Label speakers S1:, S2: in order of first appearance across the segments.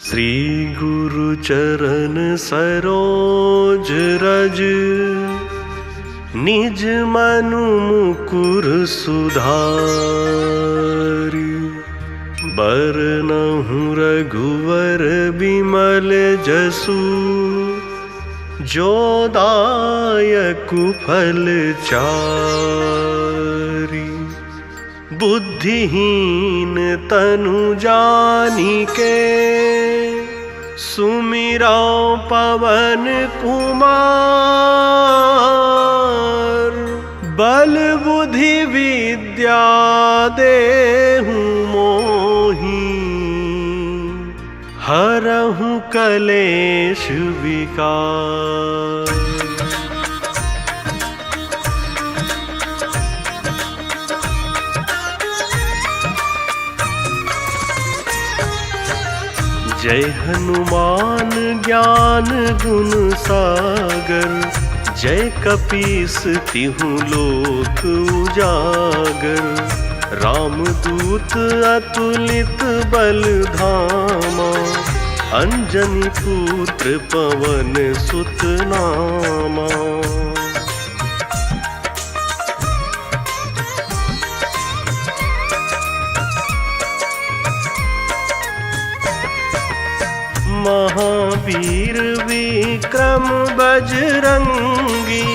S1: श्री गुरु चरण सरोज रज, निज मनु मुकुर सुधारि। बरनहु रघुवर बिमल जसु, जो दायकु फल चारि। बुद्धिहीन तनु जानिके, सुमिरौ पवन कुमार। बल बुद्धि विद्या देहु मोहि, हरहु कलेश विकार। जय हनुमान ज्ञान गुण सागर, जय कपीस तिहु लोक उजागर। रामदूत अतुलित बल धामा, अंजनी पुत्र पवन सुत नामा। महावीर विक्रम बजरंगी,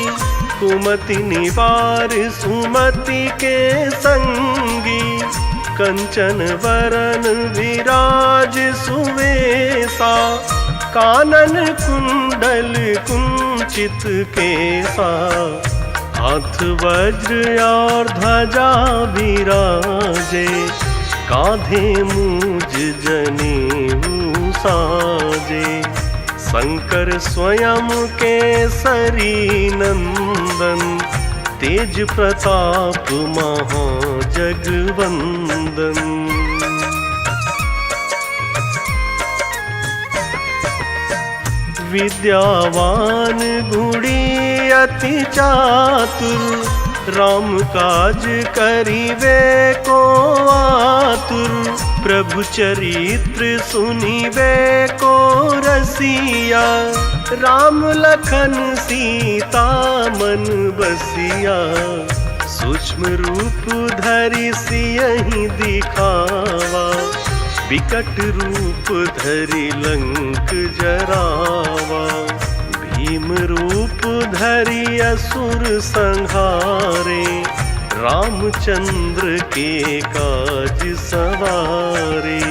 S1: कुमति निवार सुमति के संगी। कंचन वरन विराज सुवेसा, कानन कुंडल कुंचित केसा। हाथ वज्र और ध्वजा विराजे, कांधे मूज जनेऊ साजे। शंकर स्वयं केसरी नंदन, तेज प्रताप महाजगवंदन। विद्यावान गुणी अति चातुर, राम काज करिवे को आतुर। प्रभु चरित्र सुनिवे को रसिया, राम लखन सीता मन बसिया। सूक्ष्म रूप धरि सियहि दिखावा, विकट रूप धरि लंक जरावा। भीम रूप धरि असुर संहारे, रामचंद्र के काज सवारे।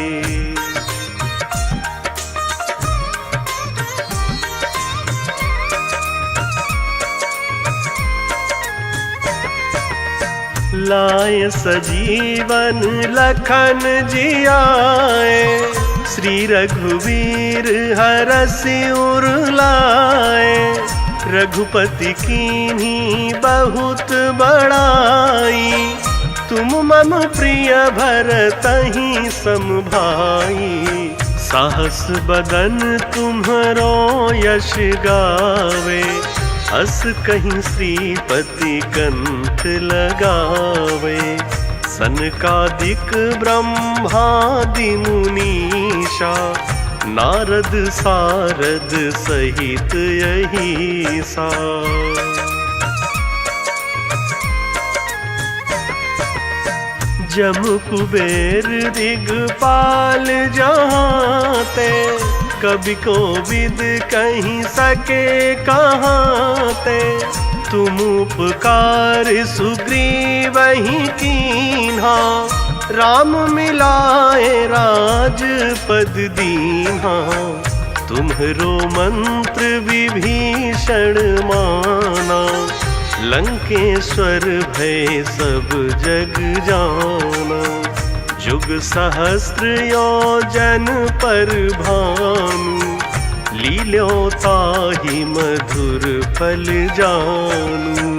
S1: लाय सजीवन लखन जियाए, श्री रघुवीर हरषि उर लाए। रघुपति कीन्ही बहुत बड़ाई, तुम मम प्रिय भरतहि सम भाई। साहस बदन तुम्हरो यश गावे, अस कहीं श्रीपति कंठ लगावे। सनकादिक ब्रह्मादि मुनीषा, नारद सारद सहित अहीसा। जम कुबेर दिगपाल जहाँते, कवि कोविद कहीं सके कहाँते। तुम उपकार सुग्रीवहि कीन्हा, राम मिलाए राजपद दीन्हा। तुम्हरो मंत्र विभीषण माना, लंकेश्वर भय सब जग जाना। जुग सहस्त्र योजन पर भानु, लील्यो ताहि मधुर फल जानू।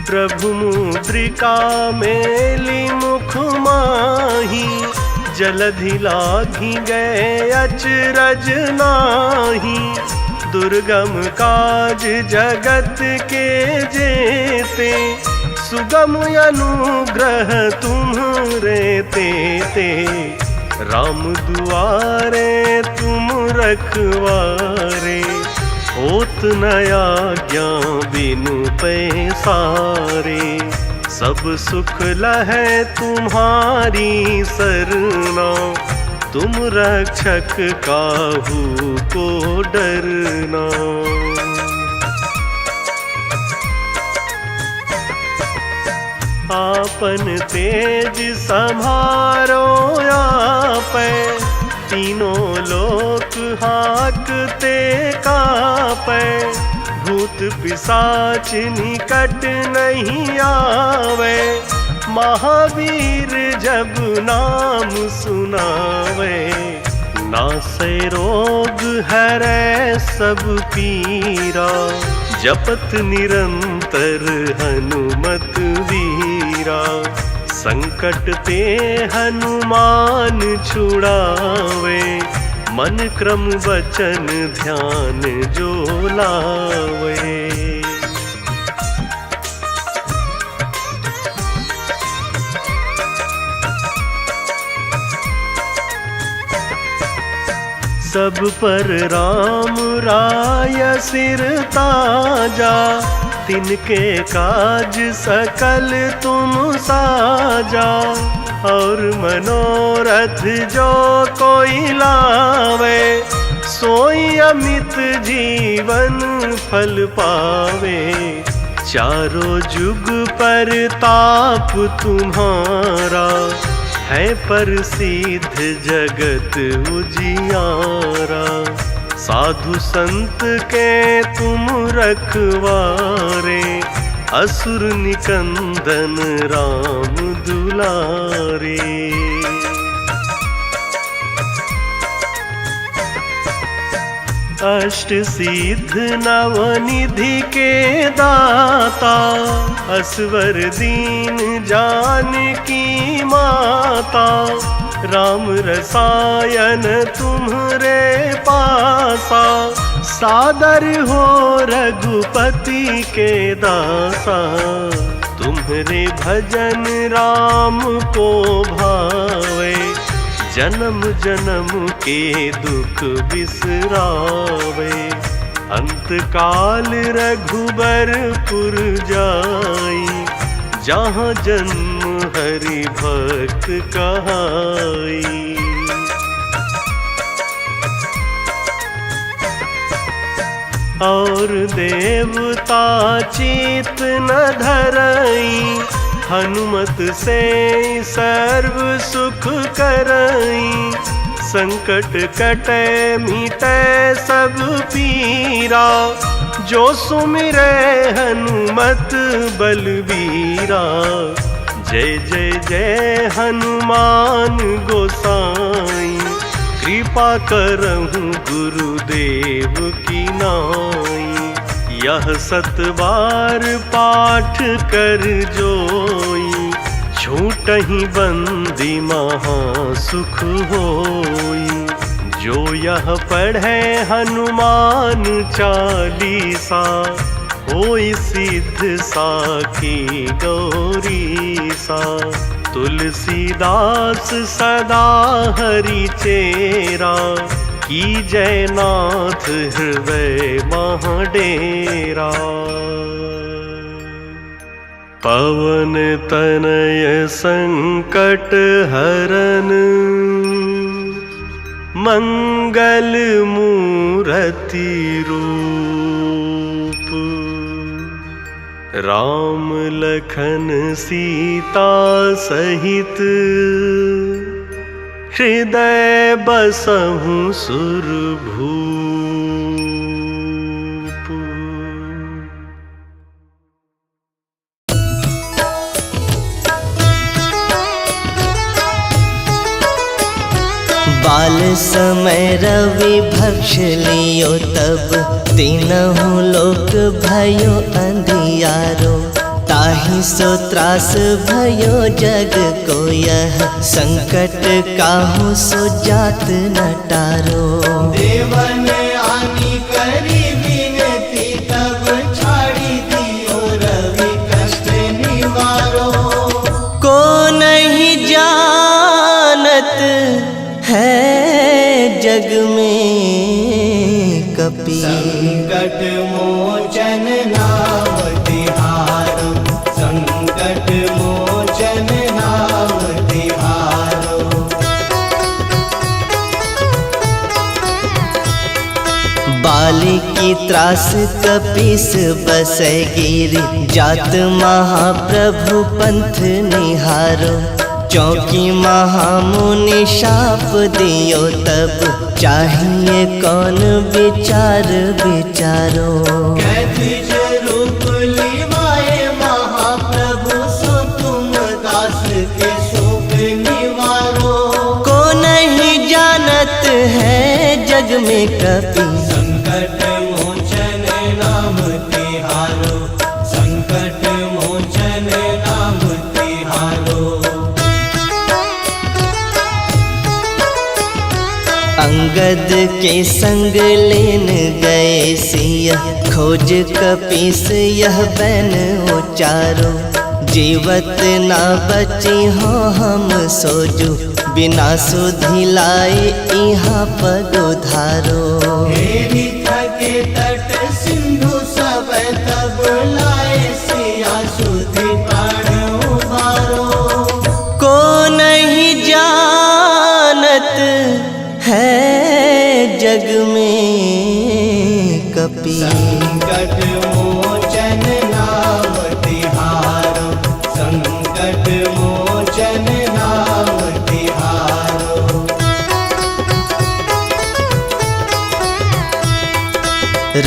S1: प्रभु मुद्रिका मेली मुख माही, जलधि लाघि गए अचरज नाही। दुर्गम काज जगत के जेते, सुगम अनुग्रह तुम्हरे तेते। राम दुआरे तुम रखवारे, होत न आज्ञा बिनु पैसारे। सब सुख लहै तुम्हारी सरना, तुम रक्षक काहू को डरना। आपन तेज सम्हारो आपै, तीनों लोक हाकते कापै। भूत पिशाच निकट नहीं आवे, महावीर जब नाम सुनावे। नासै रोग हरै सब पीरा, जपत निरंतर हनुमत वीरा। संकट ते हनुमान छुड़ावे, मन क्रम वचन ध्यान जो लावे। सब पर राम राय सिर ताजा, तिनके काज सकल तुम साजा। और मनोरथ जो कोई लावे, सोई अमित जीवन फल पावे। चारों जुग पर ताप तुम्हारा, है प्रसिद्ध जगत उजियारा। साधु संत के तुम रखवारे, असुर निकंदन राम दुलारे। अष्ट सिद्ध नवनिधि के दाता, असवर दीन जानकी माता। राम रसायन तुम्हरे पासा, सादर हो रघुपति के दासा। तुम्हरे भजन राम को भावे, जन्म जन्म के दुख बिसरावे। अंत काल रघुबरपुर जाई, जहाँ जन्म हरि भक्त कहाई। और देवता चित न धरई, हनुमत से सर्व सुख करई। संकट कटे मिटे सब पीरा, जो सुमिरे हनुमत बलबीरा। जय जय जय हनुमान गोसाई, कृपा करहु गुरुदेव की नाई। यह 7 बार पाठ कर जोई, छूटहि बंदी महा सुख होई। जो यह पढ़े हनुमान चालीसा, होई सिद्ध साखी गौरीसा। तुलसीदास सदा हरि चेरा, की जयनाथ हृदय महाडेरा। पवन तनय संकट हरन, मंगल मूरति रूप। राम लखन सीता सहित, हृदय बसहु सुरभूप।
S2: बाल समय रवि भक्ष लियो तब, तीनहु लोक भयो अंधियारो। ताहि सो त्रास भयो जग को यह, संकट काहू सो जात न टारो।
S3: देवन आनी करी
S2: संकट मोचन नाम तिहारो, संकट मोचन नाम तिहारो। बाली की त्रास कपीस बसै गिरी, जात महाप्रभु पंथ निहारो। चौकी महामुनि शाप दियो तब, चाहिए कौन विचार विचारो। कैथिज रूप लिवाए महाप्रभु, सो तुम दास के शोक निवारो। को नहीं जानत है जग में कपि, संकट मोचन नाम तिहारो, संकट मोचन नाम तिहारो। अंगद के संग लेन गए सिया, खोज कपीस यह बैन उचारो। जीवत ना बची हो हम सोजो, बिना सुधि लाए यहाँ पग उधारो। हेरी थके तट सिंधु सब तब, लाए सिया सुधि प्राण उबारो। को नहीं जानत है जग में कपि, संकट मोचन नाम तिहारो, संकट मोचन नाम तिहारो।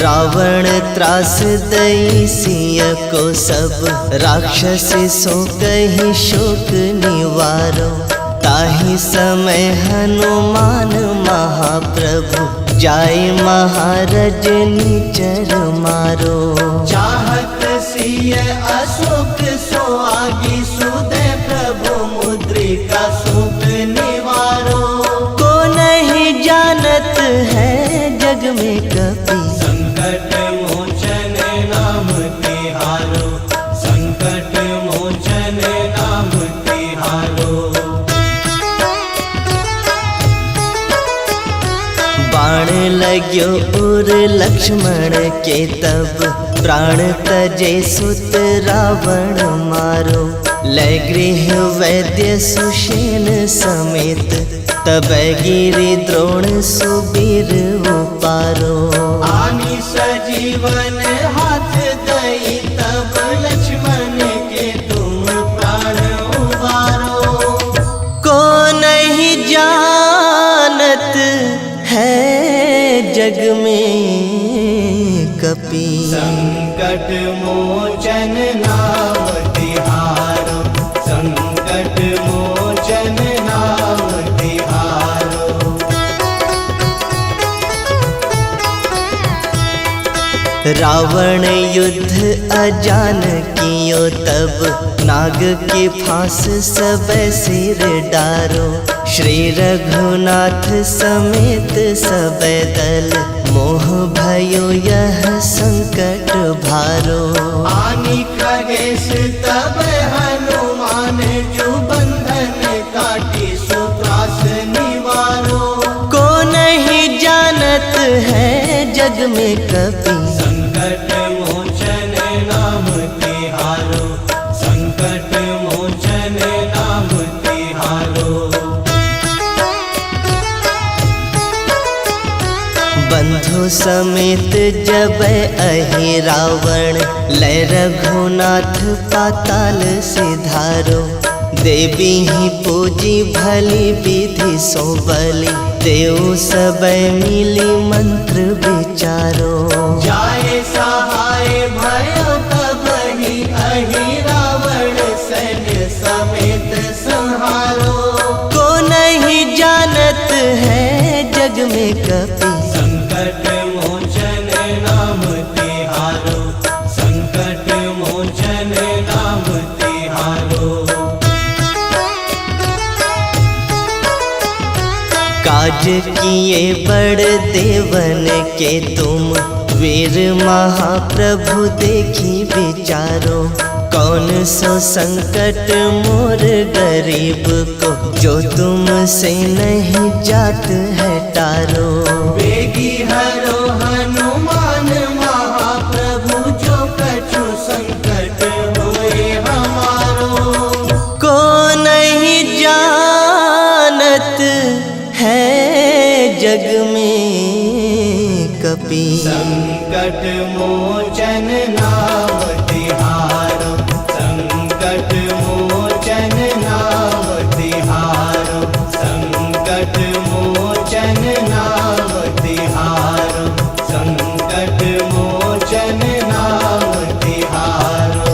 S2: रावण त्रास दई सिय को सब, राक्षस सो कही शोक निवारो। ताहि समय हनुमान महाप्रभु, जाय महारज निचर मारो। चाहत सिय अशोक सो आगी, सुदय प्रभु मुद्रिका शोक निवारो। को नहीं जानत है जग में कपि, संकट मोचन नाम तिहारो, संकट मोचन नाम तिहारो। बाण लाग्यो उर लक्ष्मण के तब, प्राण तजे सुत रावण मारो। लय गृह वैद्य सुषेण समेत, तब गिरि द्रोण सुबीर उपारो। आनी सजीवन हाथ दई तब, लक्ष्मण के तुम प्राण उबारो। को नहीं जानत है जग में कपि, संकट मोचन नाम तिहारो, संकट मोचन नाम तिहारो। रावण युद्ध अजान कियो तब, नाग के फांस सब सिर डारो। श्री रघुनाथ समेत सब दल, मोह भयो यह संकट भारो। आनी खगेश तब हनुमान, जो बंधन काटी सो त्रास निवारो। को नहीं जानत है जग में कपि, संकट मोचन नाम तिहारो, संकट मोचन नाम तिहारो। बंधु समेत जब अहि रावण, लय रघुनाथ पाताल सिधारो। देवी ही पूजी भली विधि सो बलि, देव सब मिली मंत्र विचारो। जाए सहाय भयो तब ही, अहि रावण सैन्य समेत संहारो। को नहीं जानत है जग में कपि, संकट मोचन नाम तिहारो, संकट मोचन नाम तिहारो। काज किए बड़ देवन के तुम, वीर महाप्रभु देखी विचारो। कौन सो संकट मोर गरीब को, जो तुमसे नहीं जात है टारो। वेगी हरो हनुमान संकट मोचन नाम तिहारो, संकट मोचन नाम तिहारो, संकट मोचन नाम तिहारो, संकट मोचन नाम तिहारो।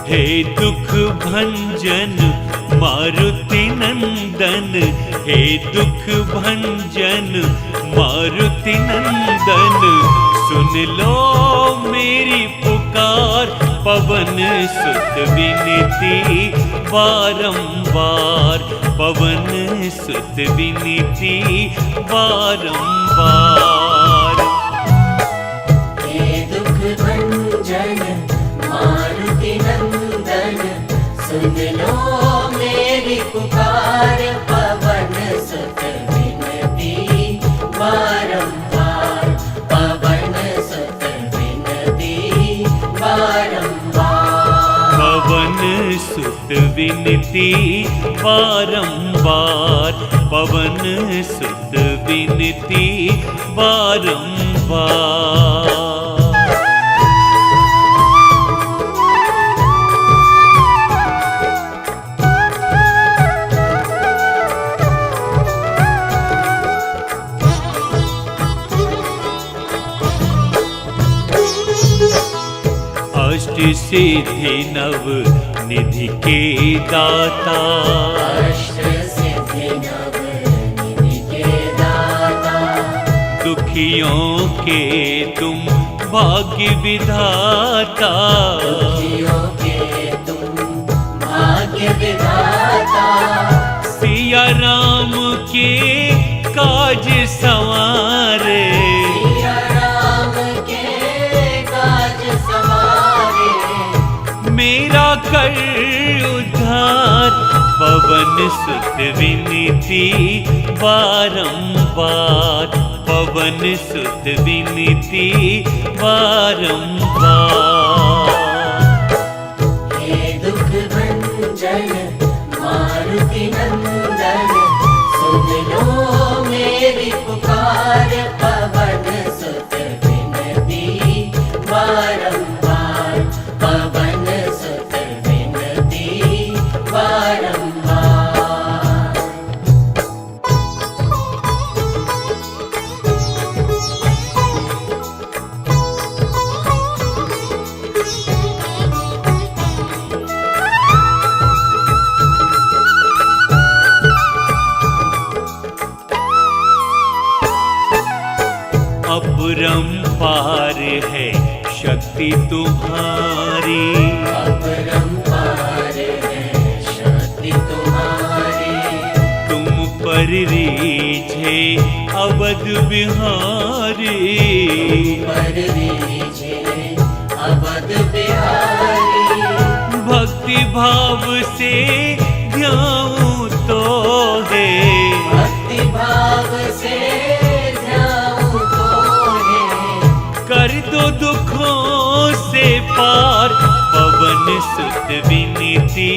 S3: हे दुख भंजन मारुति नंदन, हे दुख भंजन मारुति नंदन, सुन लो मेरी पुकार, पवन सुत विनती बारंबार, पवन सुत विनती बारंबार।
S2: हे दुख भंजन मारुति नंदन, सुन लो मेरी पुकार, पवन सुत विनती बारंबार, पवन सुत विनती बारंबार,
S3: पवन सुत विनती बारंबार, पवन सुत विनती बारंबार। अष्ट सिद्धि नव निधि के दाता,
S2: अष्ट सिद्धि नव निधि के दाता,
S3: दुखियों के तुम भाग्य विधाता,
S2: दुखियों के तुम भाग्य विधाता,
S3: सिया राम के काज संवारे,
S2: सिया राम के काज संवारे,
S3: मेरा कर उद्धार, पवन सुत विनती बारंबार, पवन सुत विनती बारंबार।
S2: हे दुख भंजन मारुति नंदन, सुन लो मेरी पुकार, पवन सुत विनती बारंबार, पवन सुत विनती बारंबार।
S3: अपरंपार है शक्ति तुम्हारी,
S2: अपरंपार है शक्ति तुम्हारी,
S3: तुम पर रीझे अवध बिहारी,
S2: पर रीझे अवध बिहारी,
S3: भक्ति भाव से ध्याऊं तो है,
S2: भक्ति भाव से ध्याऊं तो है,
S3: कर दो दुखों से पार, पवन सुत विनती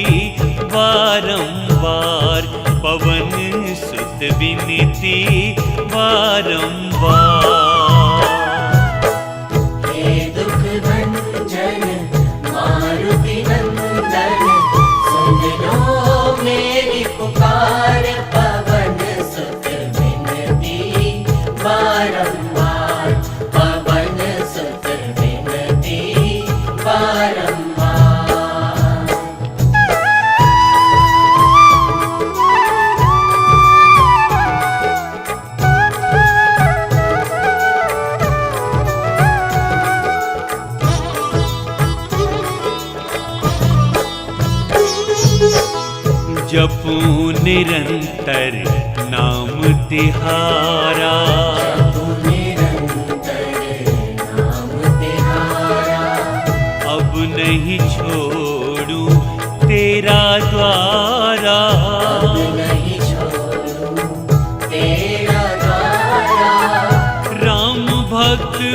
S3: बारंबार, पवन सुत विनती बारंबार।
S2: हे दुख भंजन मारुति नंदन, सुन लो मेरी पुकार, पवन सुत विनती बारंबार, पवन सुत विनती बारंबार।
S3: जपूं निरंतर नाम तिहारा, अब नहीं छोड़ूं तेरा द्वारा,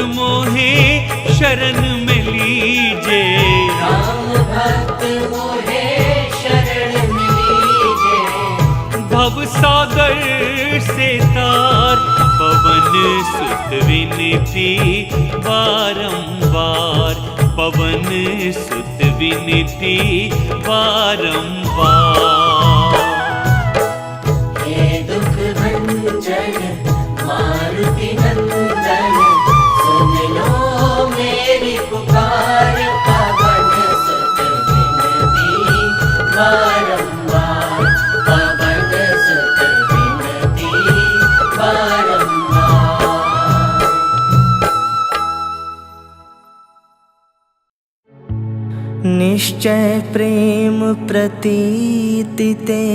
S3: मोहे शरण में लीजे।
S2: राम भक्त मोहे शरण लीजे।
S3: भव सागर से तार पवन सुत विनती बारंबार। पवन सुत विनती बारंबार।
S2: हे दुख भंजन मारुति नंदन, सुन लो मेरी पुकार। पवन सुत विनती बारंबार। पवन सुत विनती बारंबार।
S4: निश्चय प्रेम प्रतीति ते,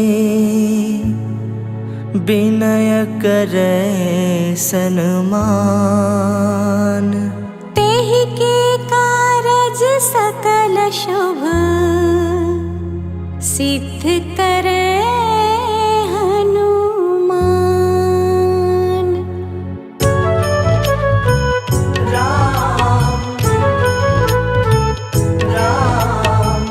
S4: विनय करे सन्मान।
S5: तेहि के कारज सकल शुभ, सिद्ध करे हनुमान।
S4: राम राम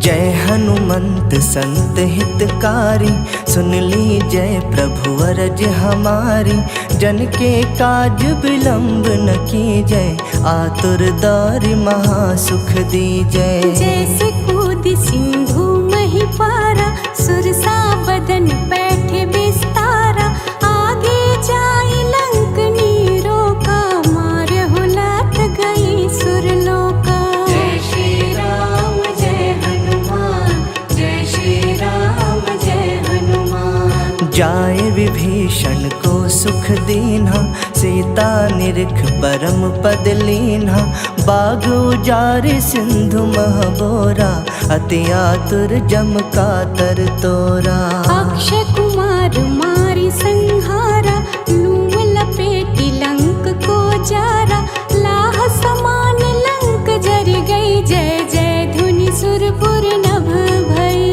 S4: जय हनुमंत संत हितकारी, सुन लीजय प्रभु अरज हमारी। जन के काज बिलंब न कीजय, आतुर दारि महासुख दीजय।
S5: जैसे कूद सिंधु मही पारा, सुरसा बदन बैठे बिस्तारा। आगे जाई लंक नीरोका, मारहु लाथ गई सुरलोका।
S2: जय श्री राम जय हनुमान, जय श्री राम जय हनुमान।
S4: जाए विभीषण को सुख दीन्हा, सीता निरख परम पद लीन्हा। बाग उजारे सिंधु महबोरा, अति आतुर जम कातर तोरा।
S5: अक्षय कुमार मारी संहारा, लूम लपेटी लंक को जारा। लाह समान लंक जर गई, जय जय धुनि सुरपुर नभ भई।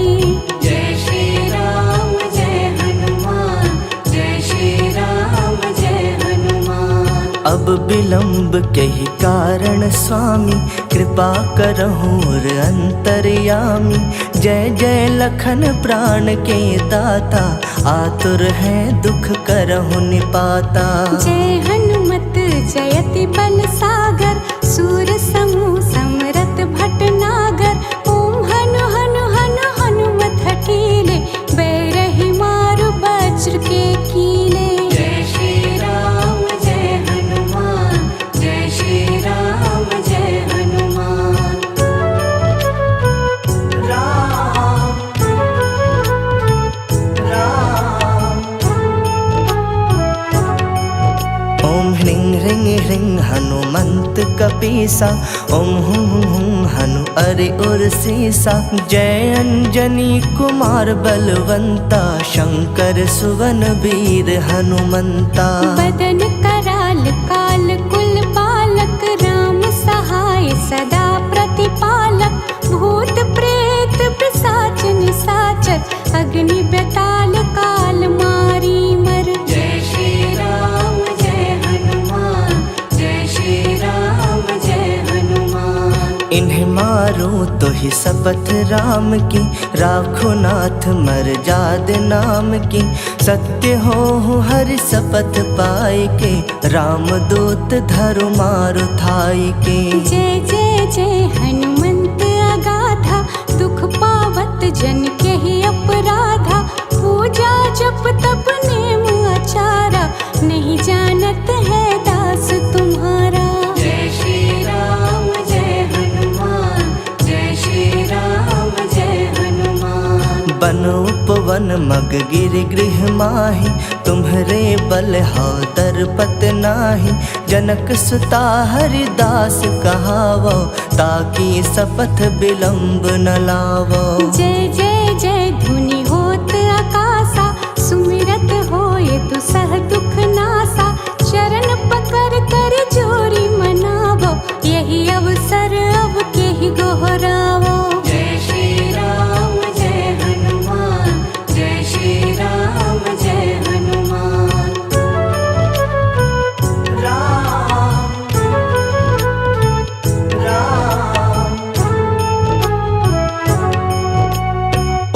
S2: जय श्री राम जय हनुमान, जय श्री राम जय हनुमान।
S4: अब विलंब कही कारण स्वामी, कृपा करहु अंतर्यामी। जय जय लखन प्राण के दाता, आतुर है दुख करहु निपाता।
S5: जय हनुमत जयति बल सागर, सूर समूह समरथ भटनागर। ओम हनु हनु हनु हनुमत हठीले, बैरहि मारु वज्र के कीले।
S2: जय श्री राम जय हनुमान, जय श्री राम जय हनुमान।
S4: राम राम ओम ह्रीं ह्रीं ह्रीं हनुमंत कपीसा। ओम हुं हुं हनु अरि उर सीसा। जय अंजनी कुमार बलवंता, शंकर सुवन वीर हनुमंता।
S5: बदन कराल काल कुल बालक, राम सहाय सदा प्रतिपालक। भूत प्रेत पिशाच निशाचर, अग्नि बेताल काल मारी मर।
S2: जय श्री राम जय हनुमान, जय श्री राम जय हनुमान।
S4: इन्हें मारो तो ही शपथ राम की, राखो नाथ मर्याद नाम की। सत्य हो हर शपथ पाए के, राम दूत धरु मारु थाई के।
S5: जय जय जय हनुमंत अगाधा, दुख पावत जन के ही अपराधा। पूजा जप तप नेम आचारा, नहीं जानत है दास तुम्हारा।
S2: जय श्री राम जय हनुमान, जय श्री राम जय हनुमान।
S4: बन उपवन मग गिर गृह माहि, तुम्हरे बल हाउ दरपत नाही। जनक सुता हरिदास कहावो, ताकि शपथ बिलंब न लावो।
S5: जय जय जय धुनि होत आकाशा, सुमिरत होए दुसह दुख नासा। चरण पकड़ कर जोरी मनावो, यही अवसर अब के ही गोहरावो।
S2: जय श्री राम जय हनुमान, जय श्री राम जय हनुमान।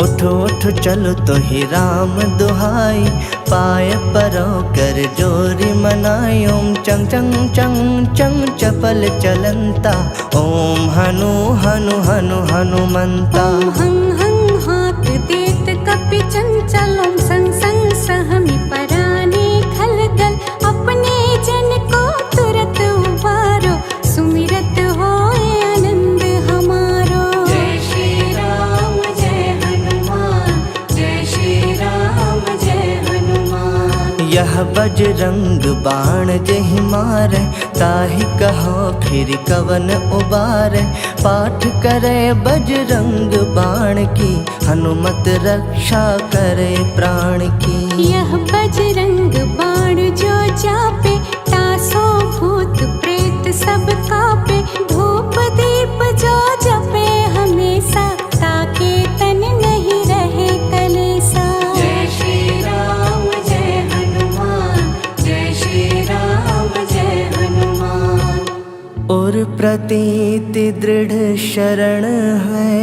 S4: उठो उठो चलो तो ही राम दुहाई, पाय परो कर जोरी मनाई। ओम चंग चंग चंग चंग चपल चलंता, ओम हनु हनु हनु हनुमंता।
S5: ओम हं हं हाथ देत कपि चंचल, ओम संग संग सहमि पराने खलदल। अपने जन को तुरत उबारो, सुमिरत होए आनंद हमारो।
S2: जय श्री राम जय हनुमान, जय श्री राम जय हनुमान।
S4: यह बजरंग बाण जहि मारे, ताहि कहो फिर कवन उबारे। पाठ करे बजरंग बाण की, हनुमत रक्षा करे प्राण की।
S5: यह बजरंग बाण जो जापे, तासो भूत प्रेत सब कापे। धूप दीप जो जपे हमेशा, ताके तन नहीं रहे कलेसा।
S2: जय श्री राम जय हनुमान, जय श्री राम जय हनुमान।
S4: और प्रतीति दृढ़ शरण है,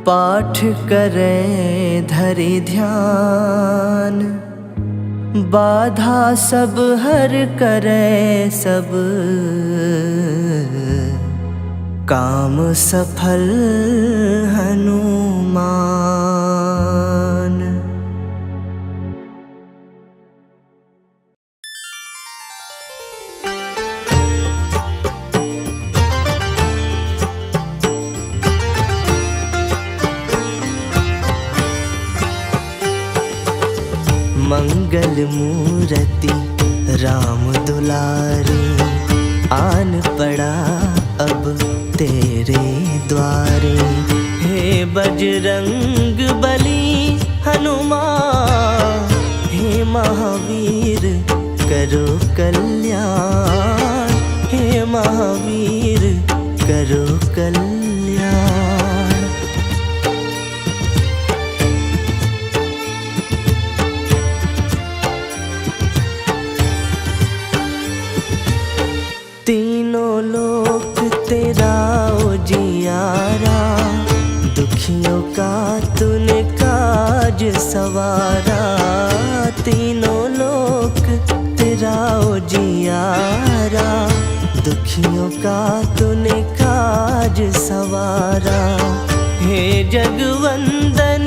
S4: पाठ करे धरि ध्यान। बाधा सब हर करे सब, काम सफल हनुमान। मंगल मूरति राम दुलारे, आन पड़ा अब तेरे द्वारे। हे बजरंग बली हनुमान, हे महावीर करो कल्याण। हे महावीर करो कल्याण। तीनों लोक तेरा उजियारा, दुखियों का तूने काज सवारा। तीनों लोक तेरा उजियारा, दुखियों का तूने काज सवारा। हे जगवंदन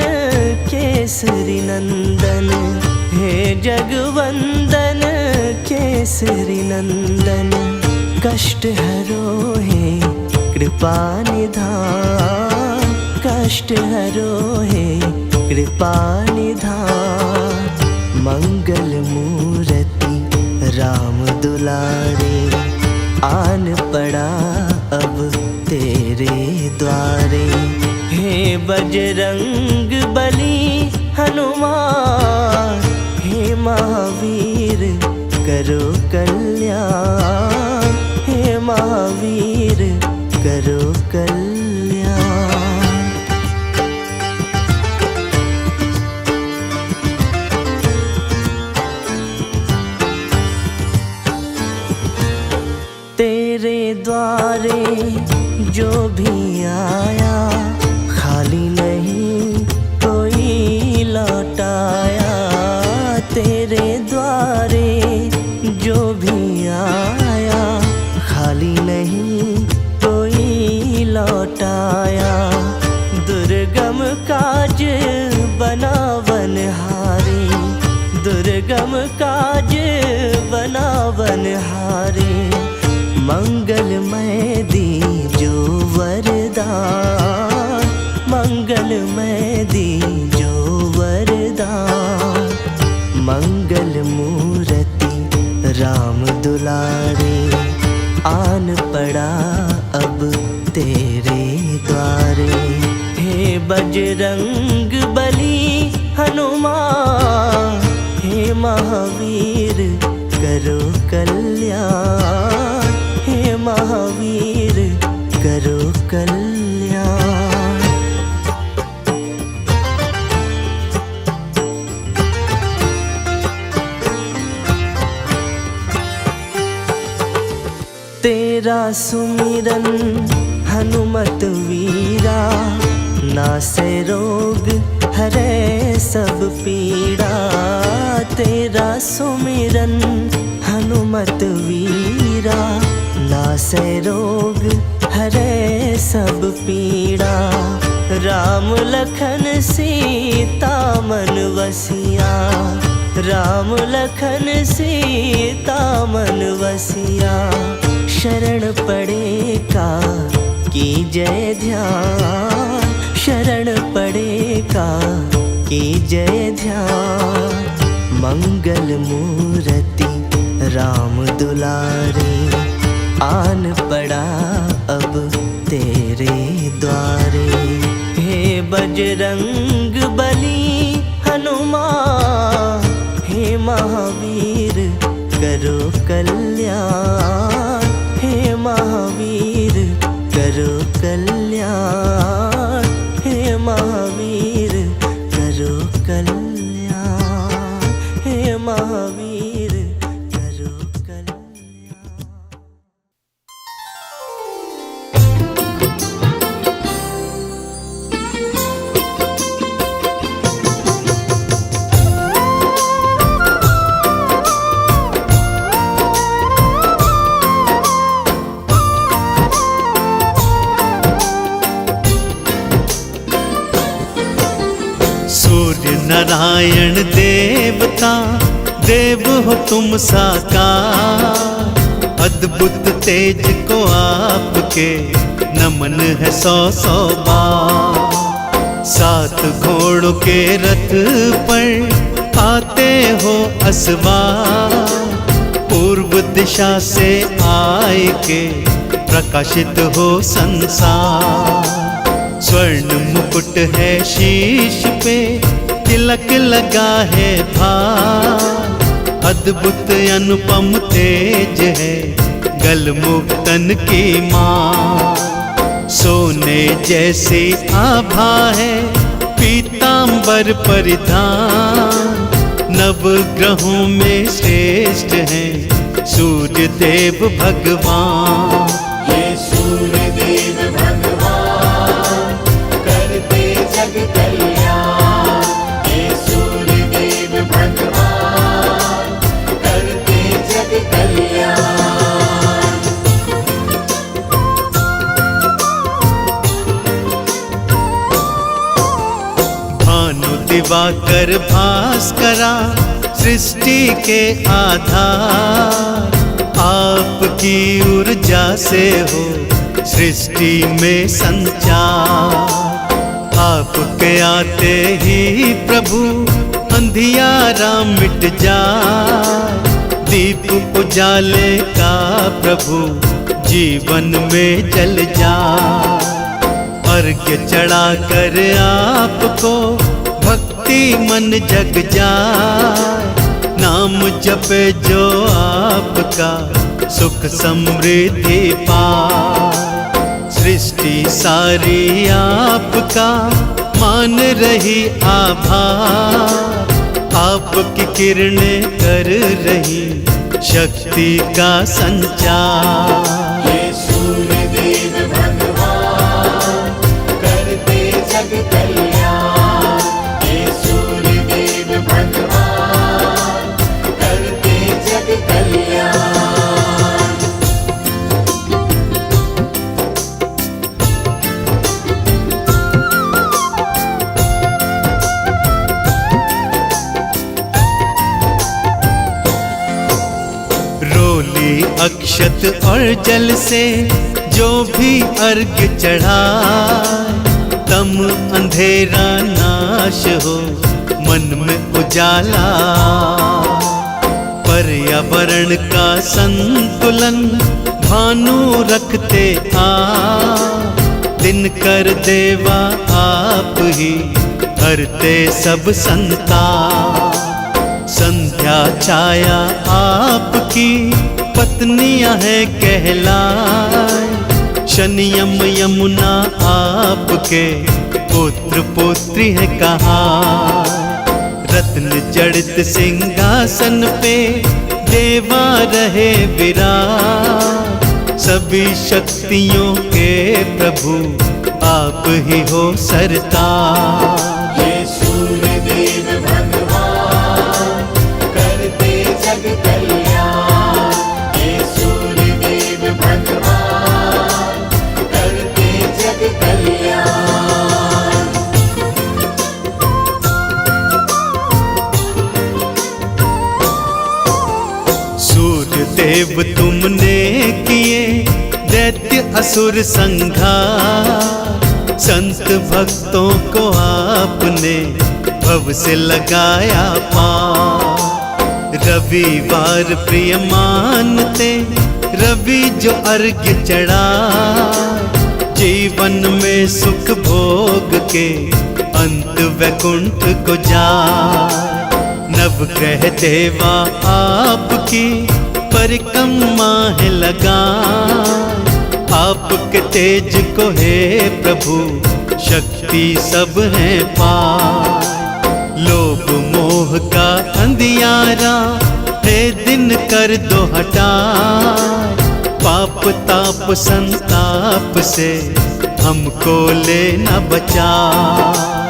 S4: केसरी नंदन, हे जगवंदन केसरी नंदन। कष्ट हरो हे कृपा निधान, कष्ट हरो हे कृपा निधान। मंगल मूरति राम दुलारे, आन पड़ा अब तेरे द्वारे। हे बजरंग बली हनुमान, हे महावीर करो कल्याण। हे महावीर करो कल्याण। तेरे द्वारे जो भी आया, खाली नहीं कोई लौटाया। तेरे द्वारे जो भी आया, खाली नहीं कोई लौटाया। दुर्गम काज बनावनहारी, दुर्गम काज बनावनहारी। मंगलमय दीजो वरदान, मंगलमय दीजो वरदान। मंगल मूरति राम दुलारे, आन पड़ा अब तेरे द्वारे। हे बजरंग बली हनुमान, हे महावीर करो कल्याण। हे महावीर करो कल्याण। तेरा सुमिरन हनुमत वीरा, नासे रोग हरे सब पीड़ा, तेरा सुमिरन हनुमत वीरा। नासे रोग हरे सब पीड़ा, राम लखन सीता मन वसिया। राम लखन सीता मन वसिया। शरण पड़े का कीजय ध्यान, शरण पड़े का कीजय ध्यान। मंगल मूर्ति राम दुलारे, आन पड़ा अब तेरे द्वारे। हे बजरंग बली हनुमान, हे महावीर करो कल्याण। हे महावीर करो कल्याण, हे महावीर करो कल्याण, हे महावीर करो कल्याण।
S3: सूर्य नारायण देवता, देव हो तुम साकार। अद्भुत तेज को आपके नमन है सौ सौ बार। सात घोड़ों के रथ पर आते हो असवार। पूर्व दिशा से आए के प्रकाशित हो संसार। स्वर्ण मुकुट है शीश पे, तिलक लगा है भार। अद्भुत अनुपम तेज है गल मुक्तन की माँ। सोने जैसी आभा है पीतांबर परिधान। नवग्रहों में श्रेष्ठ हैं सूर्य देव भगवान।
S6: ये सूर्य देव भगवान करते जग कल्याण। ये सूर्य देव भगवान करते जग कल्याण।
S3: भानु दिवाकर भास्करा सृष्टि के आधार। आपकी ऊर्जा से हो सृष्टि में संचार। आपके आते ही प्रभु अंधियारा मिट जाए। दीप उजाले का प्रभु जीवन में जल जाए। अर्घ्य चढ़ा कर आपको भक्ति मन जग जाए। नाम जपे जो आपका सुख समृद्धि पाए। सृष्टि सारी आपका मान रही आभार। आपकी किरणें कर रही शक्ति का संचार।
S6: ये सूर्य देव भगवान करते जग कल्याण। ये सूर्य देव भगवान करते जग कल्याण।
S3: रोली अक्षत और जल से जो भी अर्घ्य चढ़ाए। तम अंधेरा नाश हो मन में उजाला। पर्यावरण का संतुलन भानु रखते आ। दिन कर देवा आप ही हरते सब संताप। संध्या छाया आपकी पत्नियां है कहलाए। शनि यम यमुना आपके पुत्र पुत्री है कहा। रत्न जड़ित सिंहासन पे देवा रहे विराज। सभी शक्तियों के प्रभु आप ही हो सरताज।
S6: ये सूर्यदेव भगवान करते जग कल्याण। ये सूर्यदेव भगवान करते जग कल्याण।
S3: सूर्य देव तुमने किए दैत्य असुर संहार। संत भक्तों को आपने भव से लगाया पार। रविवार प्रिय मानते रवि जो अर्घ्य चढ़ा। जीवन में सुख भोग के अंत वैकुंठ को जा। नवग्रह देवा आपकी परिक्रमा है लगा। आपके तेज को हे प्रभु शक्ति सब है पार। लोभ मोह का अंधियारा है दिन कर दो हटा। पाप ताप संताप से हमको लेना बचा।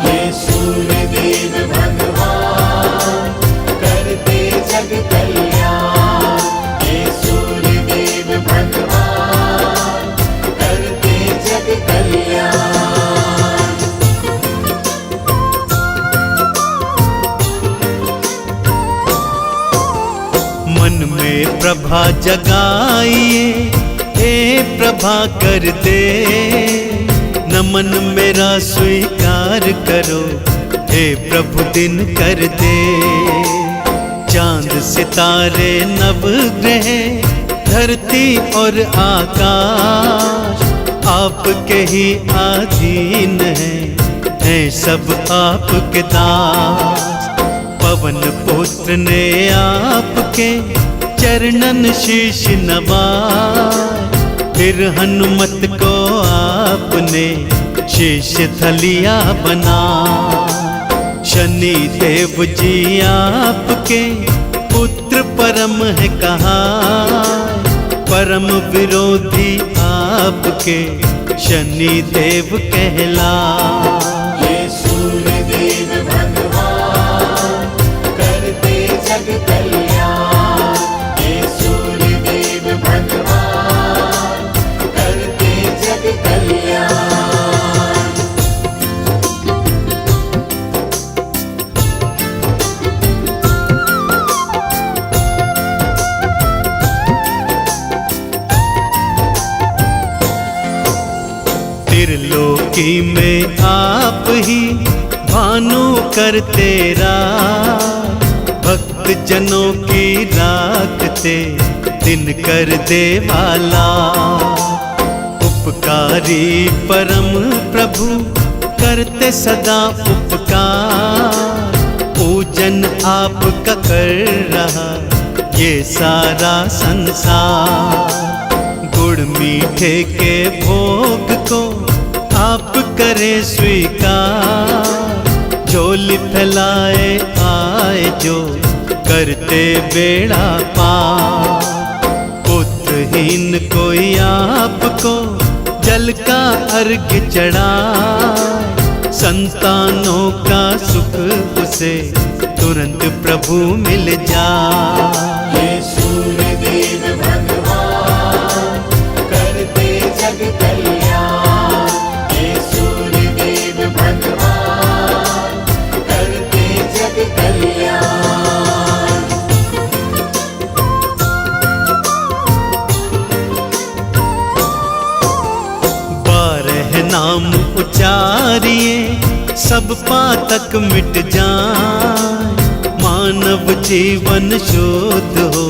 S6: ये सूर्यदेव भगवान करते जग कल्याण। ये सूर्यदेव भगवान करते जग कल्याण।
S3: मन में प्रभा जगाइए हे प्रभा कर दे। नमन मेरा स्वीकार करो हे प्रभु दिन कर दे। चांद सितारे नवग्रह धरती और आकाश आपके ही अधीन है सब आपके दास। पवन पुत्र ने आपके चरणन शीश नवाए। फिर हनुमत को आपने शीश थलिया बना। शनि देव जी आपके पुत्र परम है कहा। परम विरोधी आपके शनि देव कहला।
S6: ये सूर्यदेव भगवान करते जग कल्याण। ये सूर्यदेव भगवान करते जग कल्याण।
S3: त्रिलोकी में आप ही भानु करते राज। भक्त जनों की राखते दिन कर दे वाला। उपकारी परम प्रभु करते सदा उपकार। पूजन आपका कर रहा ये सारा संसार। गुड़ मीठे के भोग को आप करें स्वीकार। झोली फैलाए आए जो करते बेड़ा पार। पुत्रहीन कोई आपको जल का अर्घ्य चढ़ा। संतानों का सुख उसे तुरंत प्रभु मिल जा।
S6: ये सूर्यदेव भगवान करते जग कल्याण। ये सूर्यदेव भगवान करते जग कल्याण।
S3: नाम उचारिए सब पातक मिट जाए। मानव जीवन शुद्ध हो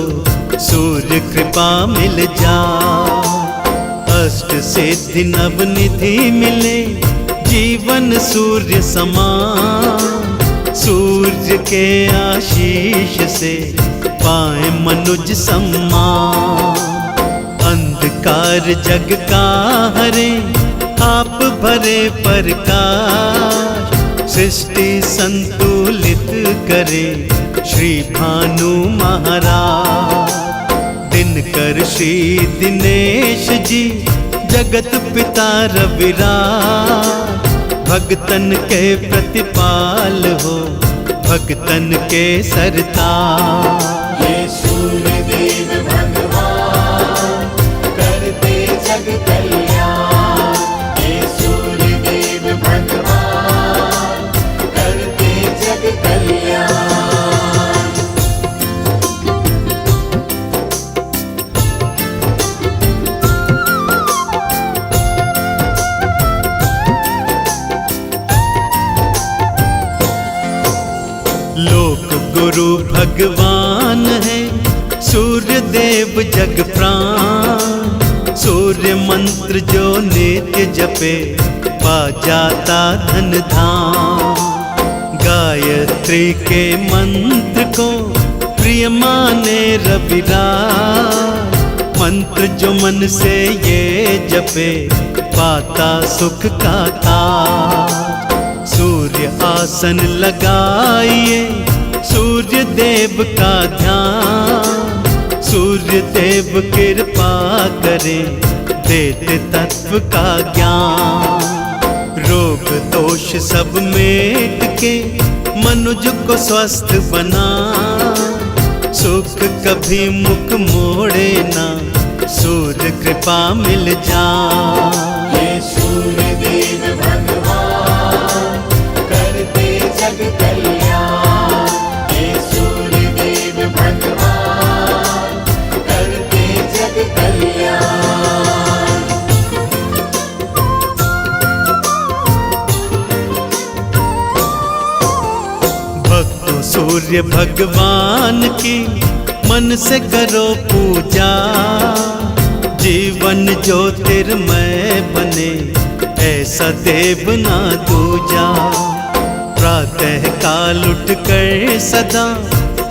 S3: सूर्य कृपा मिल जाए। अष्ट सिद्धि नवनिधि मिले जीवन सूर्य समान। सूर्य के आशीष से पाए मनुज सम्मान। अंधकार जग का हरे आप भरे प्रकाश। सृष्टि संतुलित करे श्री भानु महाराज। दिनकर श्री दिनेश जी जगत पिता रविराज, भगतन के प्रतिपाल हो, भगतन के सरताज।
S6: ये सूर्यदेव भगवान करते जग कल्याण। ये सूर्यदेव भगवान करते जग कल्याण।
S3: लोक गुरु भगवान है, सूर्य देव जग प्राण। सूर्य मंत्र जो नित्य जपे, पा जाता धन धाम। गायत्री के मंत्र को प्रिय माने रविराज, मंत्र जो मन से ये जपे, पाता सुख का ताज। सूर्य आसन लगाइए, सूर्य देव का ध्यान। सूर्य देव कृपा करे, देते तत्व का ज्ञान। रोग दोष सब मेट के मनुज को स्वस्थ बना। सुख कभी मुख मोड़े ना, सूर्य कृपा मिल जा।
S6: ये सूर्यदेव भगवान करते जग कल्याण। ये सूर्यदेव भगवान करते जग कल्याण।
S3: भक्तों सूर्य भगवान की मन से करो पूजा। जीवन ज्योतिर्मय बने, ऐसा देव ना दूजा। प्रातः काल उठ कर सदा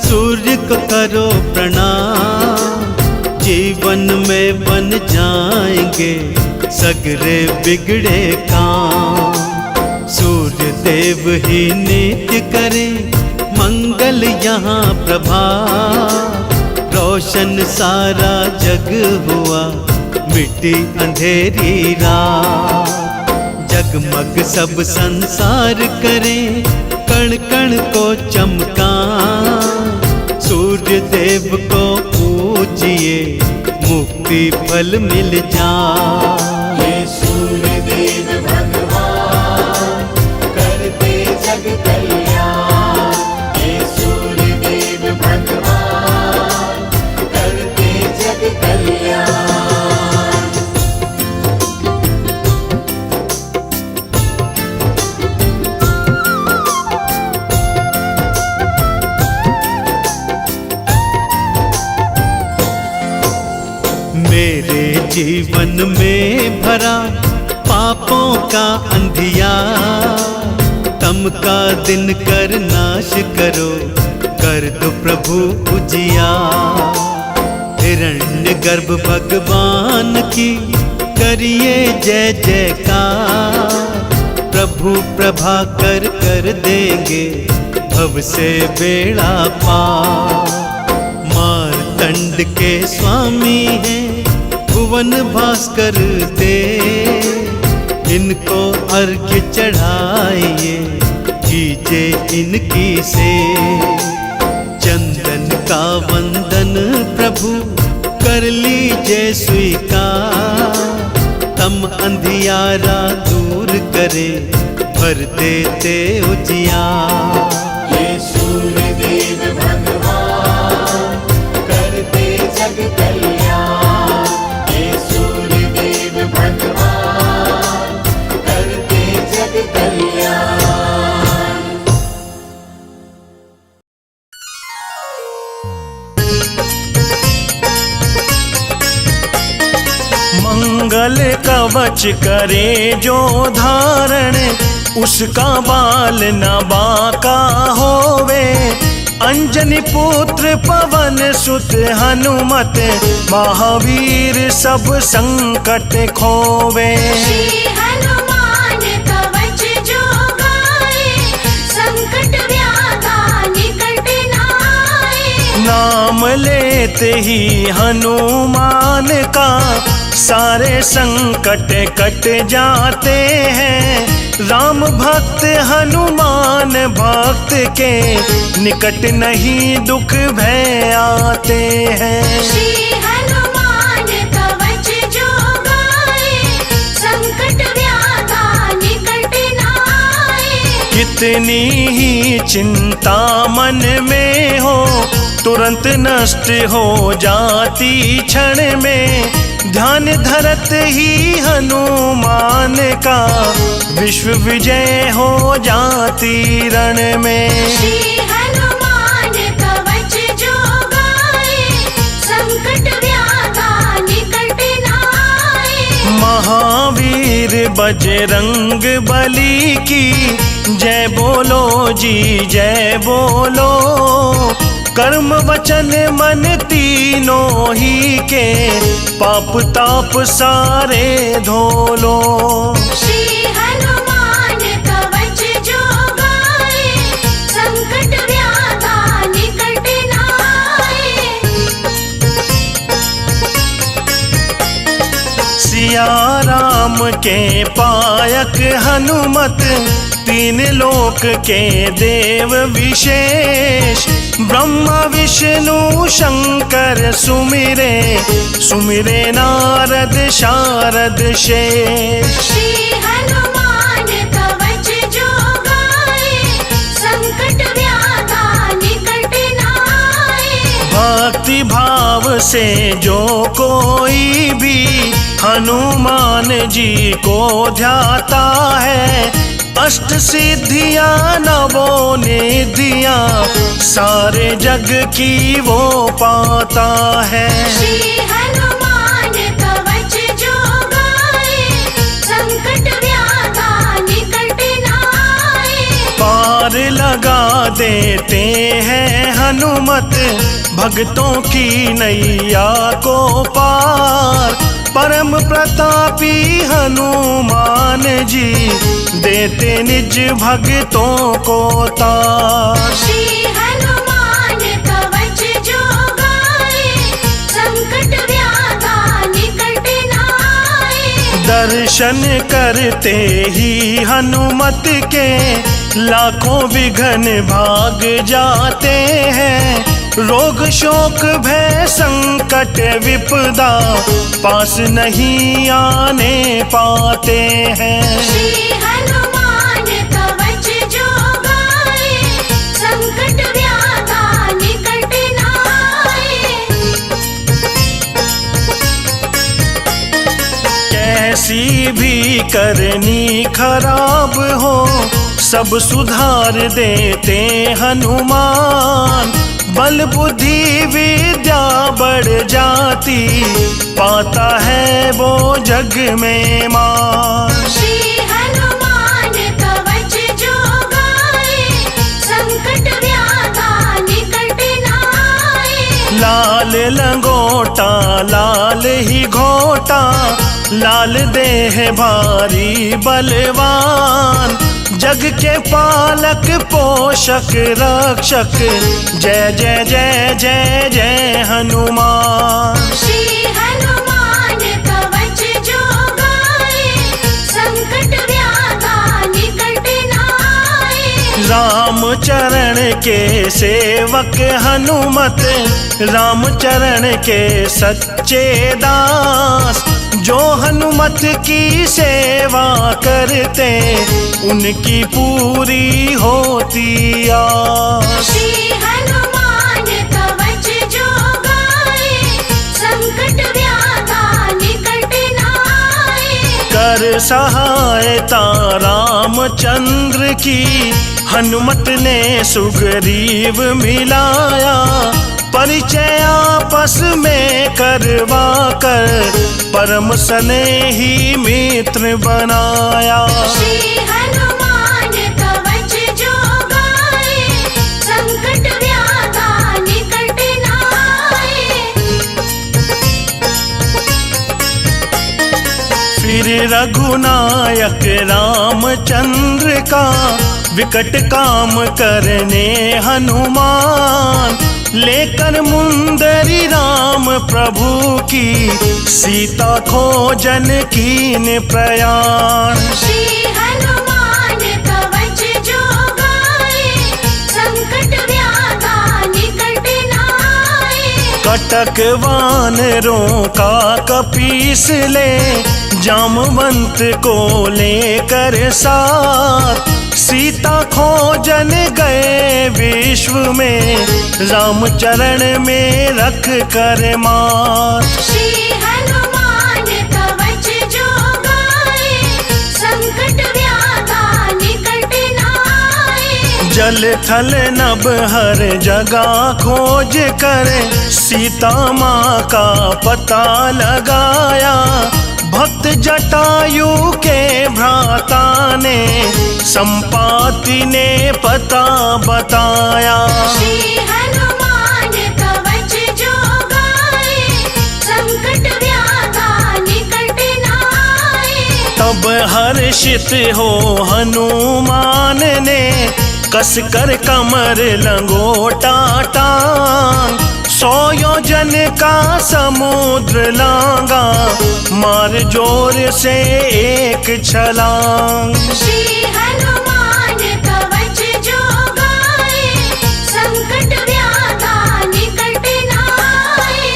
S3: सूर्य को करो प्रणाम। जीवन में बन जाएंगे सगरे बिगड़े काम। सूर्य देव ही नित्य करे मंगल यहाँ प्रभात। रोशन सारा जग हुआ, मिट्टी अंधेरी रात। जगमग सब संसार करे, कण कण को चमका। सूर्य देव को पूजिए, मुक्ति फल मिल जा।
S6: ये सूर्यदेव भगवान करते जग कल्याण। ये सूर्यदेव भगवान करते जग कल्याण।
S3: मेरे जीवन में भरा पापों का अंधियार। तम का दिन कर नाश करो, कर दो प्रभु उजियार। हिरण्य गर्भ भगवान की करिए जय जयकार। प्रभु प्रभाकर कर देंगे, भव से बेड़ा पार। मार्तंड के स्वामी हैं, भुवन भास्कर दे। इनको अर्घ्य चढ़ाइए, कीजे इनकी से। चंदन का वंदन प्रभु कर लीजिए स्वीकार। तम अंधियारा दूर करे, भर देते उजियार।
S6: ये सूर्यदेव भगवान करते जग कल्याण। ये सूर्यदेव भगवान करते जग कल्याण।
S1: मंगल कवच करे जो धारण, उसका बाल न बाका होवे। अंजनी पुत्र पवन सुत हनुमत, महावीर सब संकट खोवे।
S2: श्री हनुमान कवच जो गाए, संकट व्याधा निकट नाए।
S1: नाम लेते ही हनुमान का, सारे संकट कट जाते हैं। राम भक्त हनुमान भक्त के निकट नहीं दुख भय आते हैं।
S2: श्री हनुमान कवच जो गाए, संकट व्याधा निकट न आए।
S1: कितनी ही चिंता मन में हो, तुरंत नष्ट हो जाती क्षण में। ध्यान धरत ही हनुमान का, विश्व विजय हो जाती रण में।
S2: श्री हनुमान कवच जो गाए, संकट व्याधा निकट न आए।
S1: महावीर बजरंग बली की जय बोलो जी जय बोलो। कर्म वचन मन तीनों ही के, पाप ताप सारे धो लो।
S2: श्री हनुमान कवच जो गाए, संकट व्याधा निकट न आए।
S1: सिया राम के पायक हनुमत, तीन लोक के देव विशेष। ब्रह्मा विष्णु शंकर सुमिरे, सुमिरे नारद शारद शेष।
S2: श्री हनुमान कवच जो गाए, संकट व्याधा निकट न आए।
S1: भक्ति भाव से जो कोई भी हनुमान जी को ध्याता है, अष्ट सिद्धियां नवो निधियां सारे जग की वो पाता है।
S2: श्री हनुमान कवच जो गाए, संकट व्याधा निकट न आए।
S1: पार लगा देते हैं हनुमत, भक्तों की नैया को पार। परम प्रतापी हनुमान जी, देते निज भक्तों को तार।
S2: श्री हनुमान कवच जो गाए, संकट व्याधा निकट न आए।
S1: दर्शन करते ही हनुमत के, लाखों विघ्न भाग जाते हैं। रोग शोक भय संकट विपदा, पास नहीं आने पाते हैं।
S2: श्री हनुमान कवच जो गाए, संकट व्याधा निकट न आए।
S1: कैसी भी करनी खराब हो, सब सुधार देते हनुमान। बल बुद्धि विद्या बढ़ जाती, पाता है वो जग में मान।
S2: श्री हनुमान कवच जो गाए, संकट व्याधा निकट न आए।
S1: लाल लंगोटा लाल ही घोटा, लाल देह भारी बलवान। जग के पालक पोषक रक्षक, जय जय जय जय जय हनुमान।
S2: श्री हनुमान कवच जो गाए, संकट व्याधा निकट न आए।
S1: राम चरण के सेवक हनुमत, राम चरण के सच्चे दास। जो हनुमत की सेवा करते, उनकी पूरी होती आस।
S2: श्री हनुमान कवच जो गाए, संकट व्याधा निकट न आए।
S1: कर सहायता रामचंद्र की, हनुमत ने सुग्रीव मिलाया। परिचय आपस में करवा कर, परम स्नेही मित्र बनाया।
S2: श्री हनुमान कवच जो गाए, संकट व्याधा निकट न आए।
S1: फिर रघुनायक रामचंद्र का, विकट काम करने हनुमान। लेकर मुंदरी राम प्रभु की सीता खोजन कीन प्रयाण।
S2: श्री हनुमान कवच जो गाए, संकट व्याधा निकट नाए।
S1: कटक वानरों का कपीस ले, जामवंत को लेकर साथ। सीता खोजन गए विश्व में, राम चरण में रख कर मात।
S2: श्री हनुमान कवच जो गाए, संकट व्याधा निकट नाए।
S1: जल थल नभ हर जगह खोज कर, सीता माँ का पता लगाया। भक्त जटायु के भ्राता ने, संपाति ने पता बताया।
S2: श्री हनुमान कवच जो गाए, संकट व्याधा निकट नाए।
S1: तब हर्षित हो हनुमान ने, कस कर कमर लंगोटा टांग। 100 योजन का समुद्र लांगा, मार जोर से एक छलांग।
S2: श्री हनुमान कवच जो गाए, संकट व्याधा निकट नाए।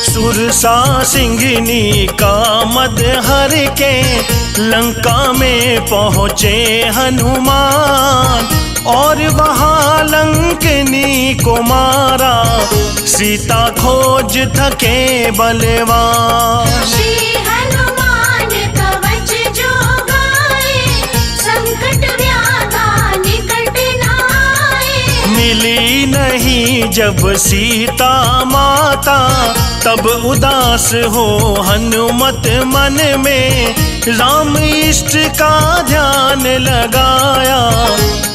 S1: सुरसा सिंघनी का मद हर के, लंका में पहुँचे हनुमान। और वहाँ लंकनी को मारा, सीता खोज थके बलवान।
S2: श्री हनुमान कवच जो गाए, संकट व्याधा निकट नाए।
S1: मिली नहीं जब सीता माता, तब उदास हो हनुमत मन में। राम इष्ट का ध्यान लगाया,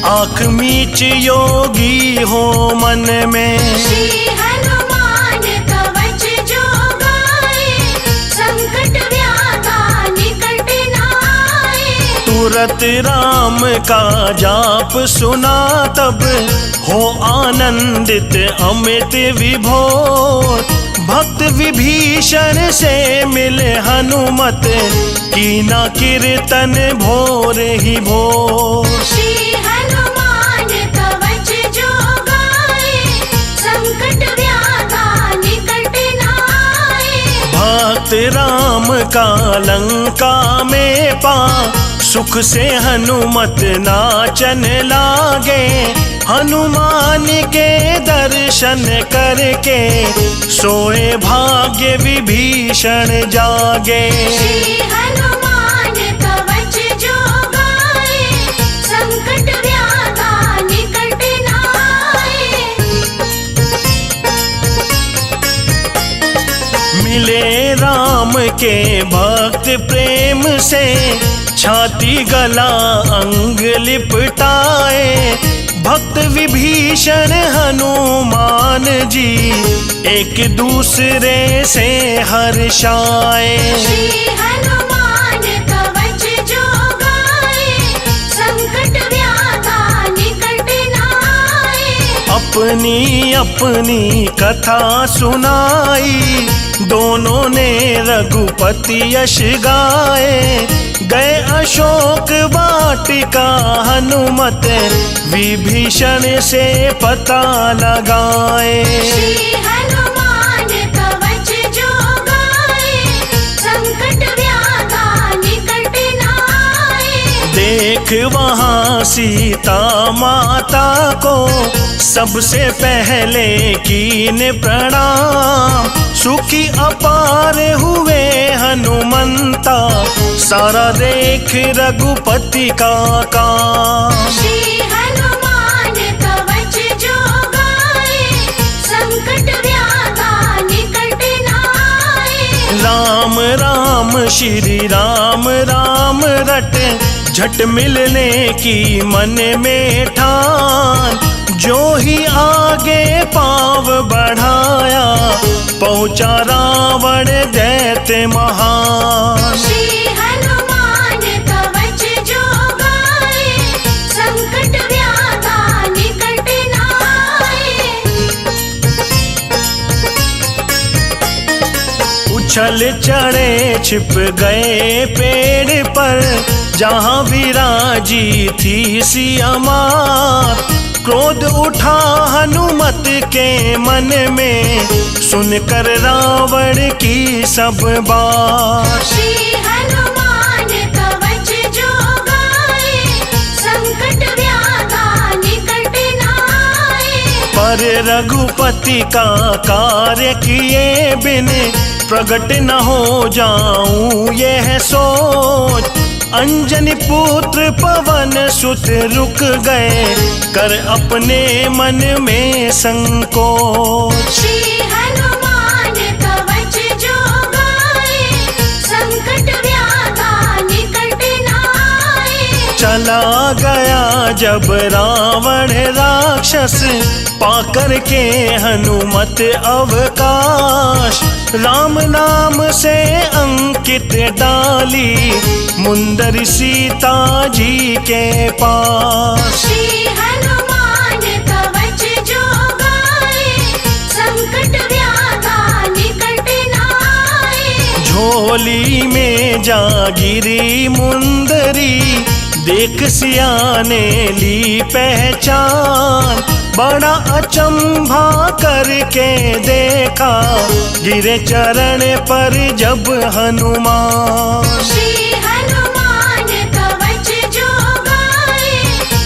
S1: आँख मीच योगी हो मन में।
S2: श्री हनुमान कवच जो गाए, संकट व्याधा निकट नाए।
S1: तुरत राम का जाप सुना, तब हो आनंदित अमित विभोर। भक्त विभीषण से मिले हनुमत, कीना कीर्तन भोर ही भोर।
S2: श्री हनुमान कवच जो गाए, संकट व्याधा निकट नाए।
S1: भक्त राम का लंका में पा, सुख से हनुमत नाचन लागे। हनुमान के दर्शन करके, सोए भाग्य विभीषण जागे।
S2: श्री हनुमान कवच जो गाए, संकट व्याधा निकट नाए।
S1: मिले राम के भक्त प्रेम से, छाती गला अंग लिपटाए। भक्त विभीषण हनुमान जी, एक दूसरे से हर्षाए।
S2: श्री हनुमान कवच जो गाए, संकट व्याधा निकट नाए।
S1: अपनी अपनी कथा सुनाई, दोनों ने रघुपति यश गाए। गए अशोक वाटिका हनुमत, विभीषण से पता लगाए।
S2: श्री हनुमान कवच जो गाए, संकट व्याधा निकट नाए।
S1: देख वहाँ सीता माता को, सबसे पहले कीन प्रणाम। सुखी अपार हुए हनुमंता, सारा देख रघुपति का काम।
S2: श्री हनुमान कवच जो गाए, संकट व्याधा निकट नाए।
S1: राम राम श्री राम राम रटे, झट मिलने की मन में ठान। जो ही आगे पाँव बढ़ाया, पहुँचा रावण दैत्य महान।
S2: श्री हनुमान कवच जो गाए, संकट व्याधा
S1: उछल चढ़े छिप गए पेड़ पर, जहाँ विराजी थी सिया मात। क्रोध उठा हनुमत के मन में, सुनकर रावण की सब बात।
S2: श्री हनुमान कवच जो गाए, संकट व्याधा निकट न आए।
S1: पर रघुपति का कार्य किए बिन, प्रगट न हो जाऊं यह सोच। अंजनी पुत्र पवन सुत रुक गए, कर अपने मन में संकोच।
S2: श्री हनुमान कवच जो गाए, संकट व्याधा निकट न आए।
S1: चला गया जब रावण राक्षस, पाकर के हनुमत अवकाश। राम नाम से अंकित डाली, मुंदरी सीता जी के पास।
S2: श्री हनुमान कवच जो गाए, संकट व्याधा निकट न आए।
S1: झोली में जागिरी मुंदरी, देख सिया ने ली पहचान। बड़ा अचंभा करके देखा, गिरे चरण पर जब हनुमान।
S2: श्री हनुमान कवच जो गाए,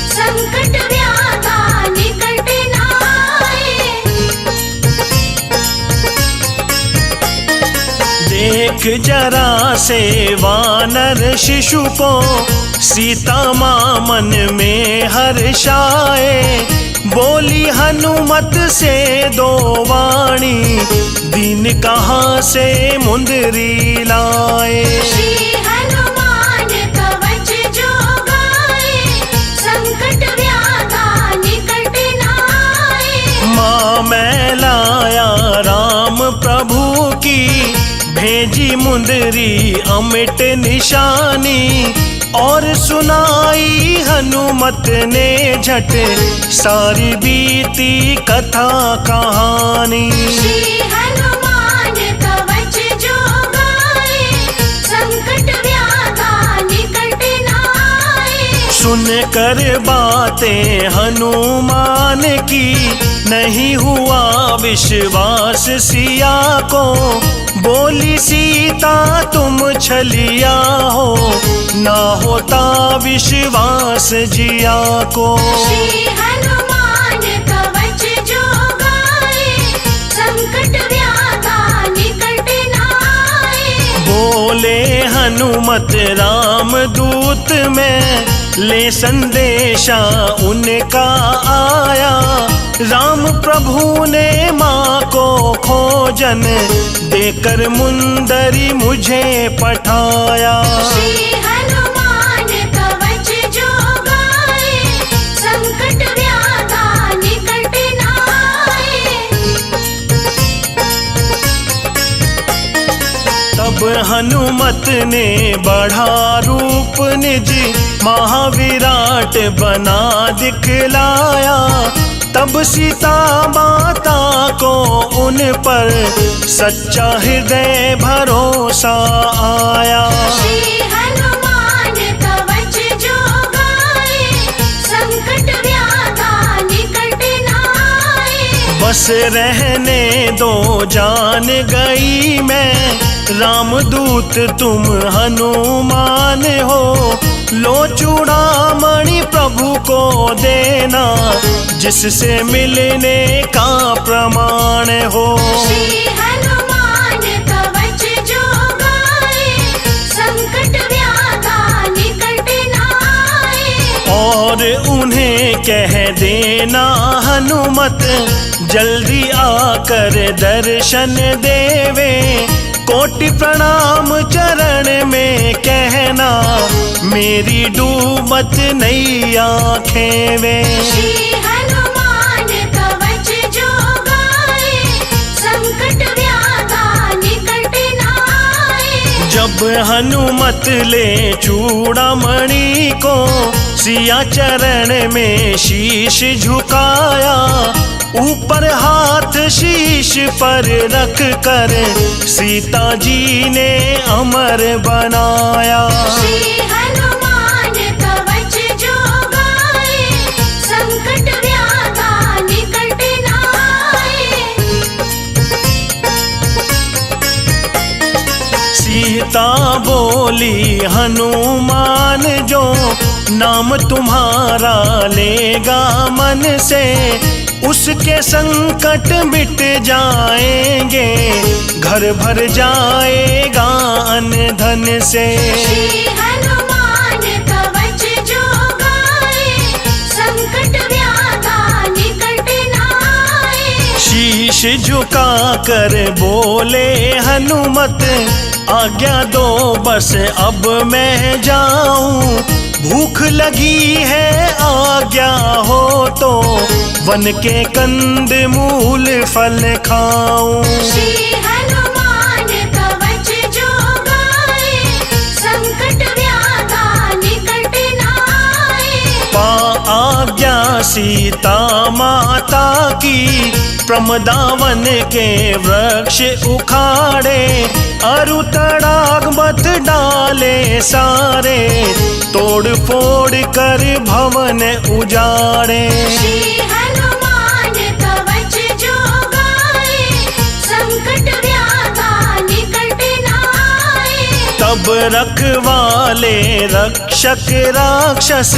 S2: संकट व्याधा निकट न आए।
S1: देख जरा से वानर शिशु को, सीता माँ मन में हर्षाए। बोली हनुमत से दो वाणी, दीन कहाँ से मुंदरी लाए।
S2: श्री हनुमान कवच जो गाए, संकट व्याधा निकट न आए।
S1: माँ मैं लाया राम प्रभु की, भेजी मुंदरी अमिट निशानी। और सुनाई हनुमत ने झट, सारी बीती कथा कहानी।
S2: श्री हनुमान कवच जो गाए, संकट व्याधा निकट न आए।
S1: सुन कर बातें हनुमान की, नहीं हुआ विश्वास सिया को। बोली सीता तुम छलिया हो, ना होता विश्वास जिया को।
S2: श्री हनुमान कवच जो गाए, संकट व्याधा निकट न आए।
S1: बोले हनुमत राम दूत में, ले संदेशा उनका आया। राम प्रभु ने माँ को खोजन, देकर मुंदरी मुझे पठाया।
S2: श्री हनुमान कवच जो गाए, संकट व्याधा निकट न आए।
S1: तब हनुमत ने बढ़ा रूप निज, महाविराट बना दिखलाया। तब सीता माता को उन पर, सच्चा हृदय भरोसा आया।
S2: श्री हनुमान कवच जो गाए, संकट व्याधा निकट न आए।
S1: बस रहने दो जान गई मैं, रामदूत तुम हनुमान हो। लो चूड़ामणि प्रभु को देना, जिससे मिलने का प्रमाण हो।
S2: श्री हनुमान कवच जो गाए, संकट व्याधा निकट न आए।
S1: और उन्हें कह देना हनुमत, जल्दी आकर दर्शन देवे। कोटि प्रणाम चरण में कहना, मेरी डूबत नई आँखें वे।
S2: श्री हनुमान कवच जो गाए, संकट व्याधा निकट न आए।
S1: जब हनुमत ले चूड़ामणि को, सिया चरण में शीश झुकाया। ऊपर हाथ शीश पर रख कर सीता जी ने अमर बनाया।
S2: श्री हनुमान कवच जो गाए, संकट व्याधा निकट न आए।
S1: सीता बोली हनुमान जो नाम तुम्हारा लेगा मन से, उसके संकट मिट जाएंगे, घर भर जाएगा अन्न धन से।
S2: श्री हनुमान कवच जो गाए, संकट व्याधा निकट न आए।
S1: शीश झुका कर बोले हनुमत, आज्ञा दो बस अब मैं जाऊं, भूख लगी है आज्ञा हो तो वन के कंद मूल फल खाऊं।
S2: श्री हनुमान कवच जो गाए, संकट व्याधा निकट न आए।
S1: आज्ञा सीता माता की, प्रमदावन के वृक्ष उखाड़े, अरु तड़ाग मत डाले सारे, तोड़ फोड़ कर भवन उजाड़े।
S2: श्री हनुमान कवच जो गाए, संकट व्याधा निकट न आए।
S1: तब रखवाले रक्षक राक्षस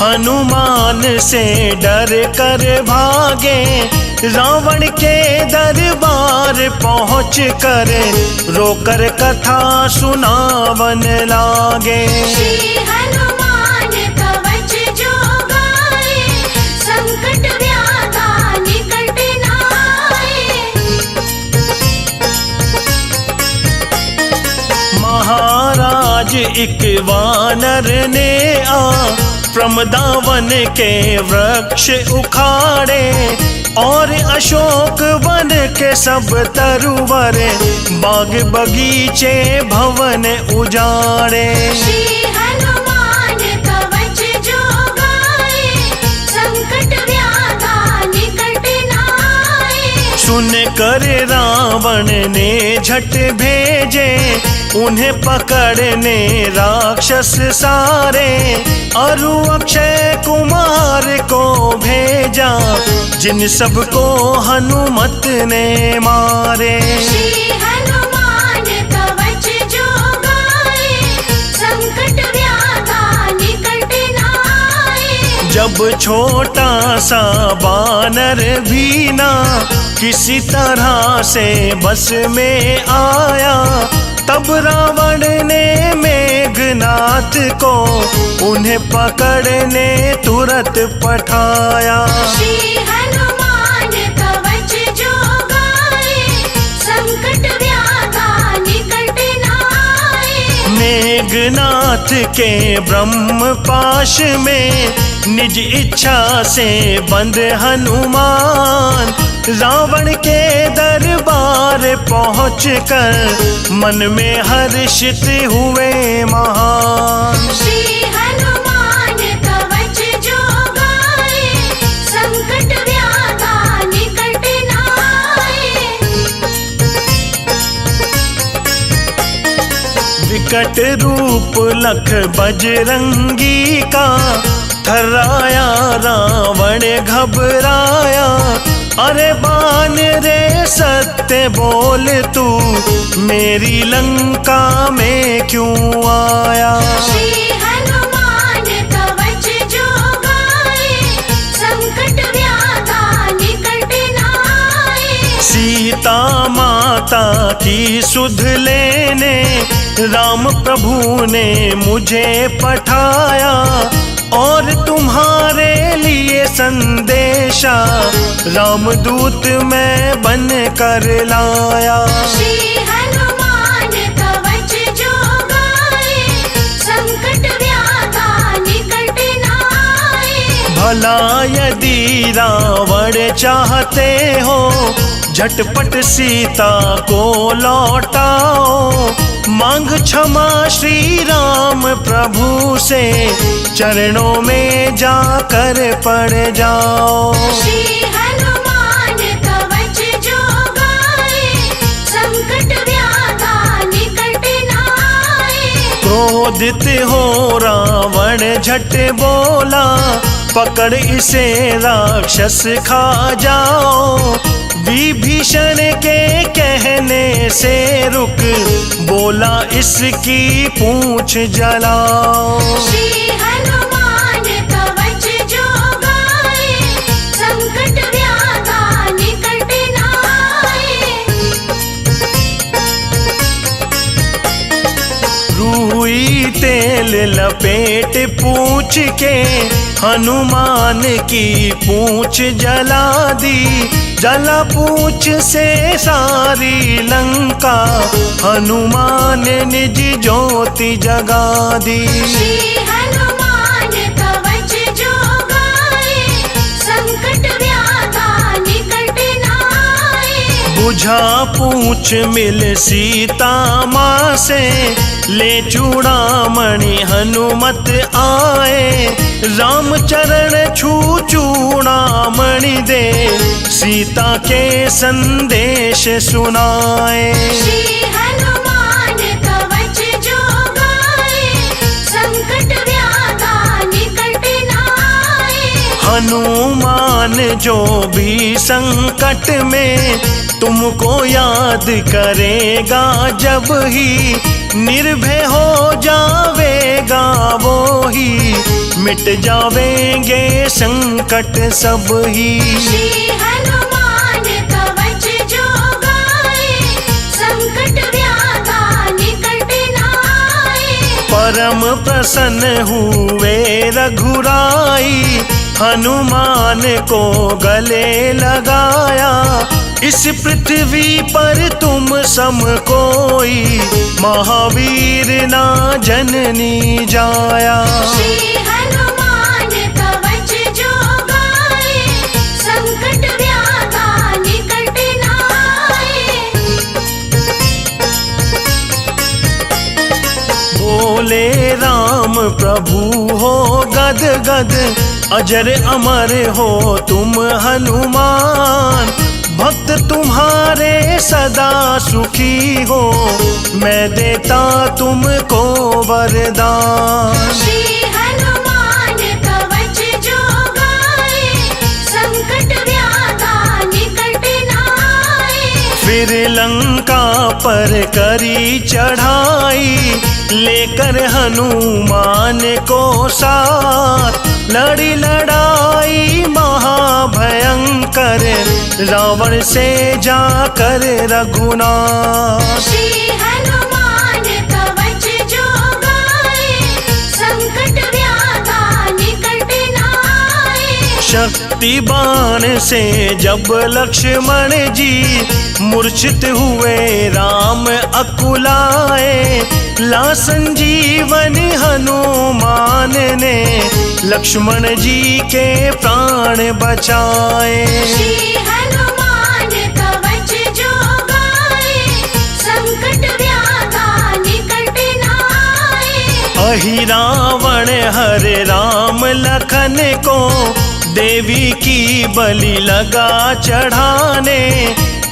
S1: हनुमान से डर कर भागे, रावण के दरबार पहुँच कर रोकर कथा सुनावन लागे।
S2: श्री हनुमान कवच जो गाए, संकट व्याधा निकट न आए।
S1: महाराज एक वानर ने प्रमदावन के वृक्ष उखाड़े, और अशोक वन के सब तरुवर, बाग बगीचे भवन उजाड़े।
S2: श्री हनुमान कवच जो गाए, संकट व्याधा निकट न आए।
S1: सुन कर रावण ने झट भेजे, उन्हें पकड़ने राक्षस सारे, अरु अक्षय कुमार को भेजा, जिन सबको हनुमत ने मारे।
S2: श्री हनुमान कवच जो गाए, संकट व्याधा निकट न आए।
S1: जब छोटा सा बानर भी ना किसी तरह से बस में आया, तब रावण ने मेघनाथ को उन्हें पकड़ने तुरंत पठाया।
S2: श्री हनुमान कवच जो गाए, संकट व्याधा निकट न आए।
S1: मेघनाथ के ब्रह्म पाश में निज इच्छा से बंद हनुमान, रावण के दरबार पहुँच कर मन में हर्षित हुए महान।
S2: श्री हनुमान कवच जो गाए, संकट व्याधा निकट न आए।
S1: विकट रूप लख बजरंगी का, थर्राया रावण घबराया, अरे बान रे सत्य बोल तू, मेरी लंका में क्यों आया।
S2: श्री हनुमान कवच जो गाए, संकट व्याधा निकट न आए।
S1: सीता माता की सुध लेने राम प्रभु ने मुझे पठाया, और तुम्हारे लिए संदेशा रामदूत मैं बन कर लाया।
S2: श्री हनुमान कवच जो गाए, संकट व्याधा निकट न आए।
S1: भला यदि रावण चाहते हो, झटपट सीता को लौटाओ, मांग क्षमा श्री राम प्रभु से, चरणों में जाकर पड़ जाओ।
S2: श्री हनुमान
S1: क्रोधित हो रावण झट बोला, पकड़ इसे राक्षस खा जाओ। विभीषण के कहने से रुक, बोला इसकी पूंछ जलाओ।
S2: श्री हनुमान कवच जो गाए, संकट व्याधा निकट न आए।
S1: रुई तेल लपेट पूंछ के, हनुमान की पूंछ जला दी। जला पूंछ से सारी लंका, हनुमान निज ज्योति जगा दी।
S2: श्री हनुमान कवच जो गाए, संकट व्याधा निकट न आए।
S1: बुझा पूंछ मिल सीता माँ से, ले चूड़ामणि हनुमत आए। राम चरण छू चूड़ामणि दे, सीता के संदेश सुनाए।
S2: श्री हनुमान कवच जो गाए, संकट व्याधा निकट न आए।
S1: हनुमान जो भी संकट में तुमको याद करेगा, जब ही निर्भय हो जावेगा वो ही, मिट जावेंगे संकट सब ही।
S2: श्री हनुमान कवच जो गाए, संकट व्याधा निकट न आए।
S1: परम प्रसन्न हुए रघुराई, हनुमान को गले लगाया। इस पृथ्वी पर तुम सम कोई, महावीर ना जननी जाया।
S2: श्री हनुमान कवच जो गाए, संकट व्याधा निकट न आए।
S1: बोले राम प्रभु हो गद गद, अजर अमर हो तुम हनुमान। भक्त तुम्हारे सदा सुखी हो, मैं देता तुमको वरदान।
S2: श्री हनुमान कवच जो गाए, संकट व्याधा निकट न आए।
S1: फिर लंका पर करी चढ़ाई, लेकर हनुमान को साथ। लड़ी लड़ाई महाभयंकर, रावण से जाकर रघुनाथ।
S2: श्री हनुमान कवच जो गाए, संकट व्याधा निकट न आए।
S1: शक्ति बाण से जब लक्ष्मण जी मूर्छित हुए, राम अकुलाए। ला संजीवन हनुमान ने, लक्ष्मण जी के प्राण बचाए।
S2: श्री हनुमान कवच जो गाए, संकट व्याधा निकट न आए।
S1: अहि रावण हरे राम लखन को, देवी की बलि लगा चढ़ाने।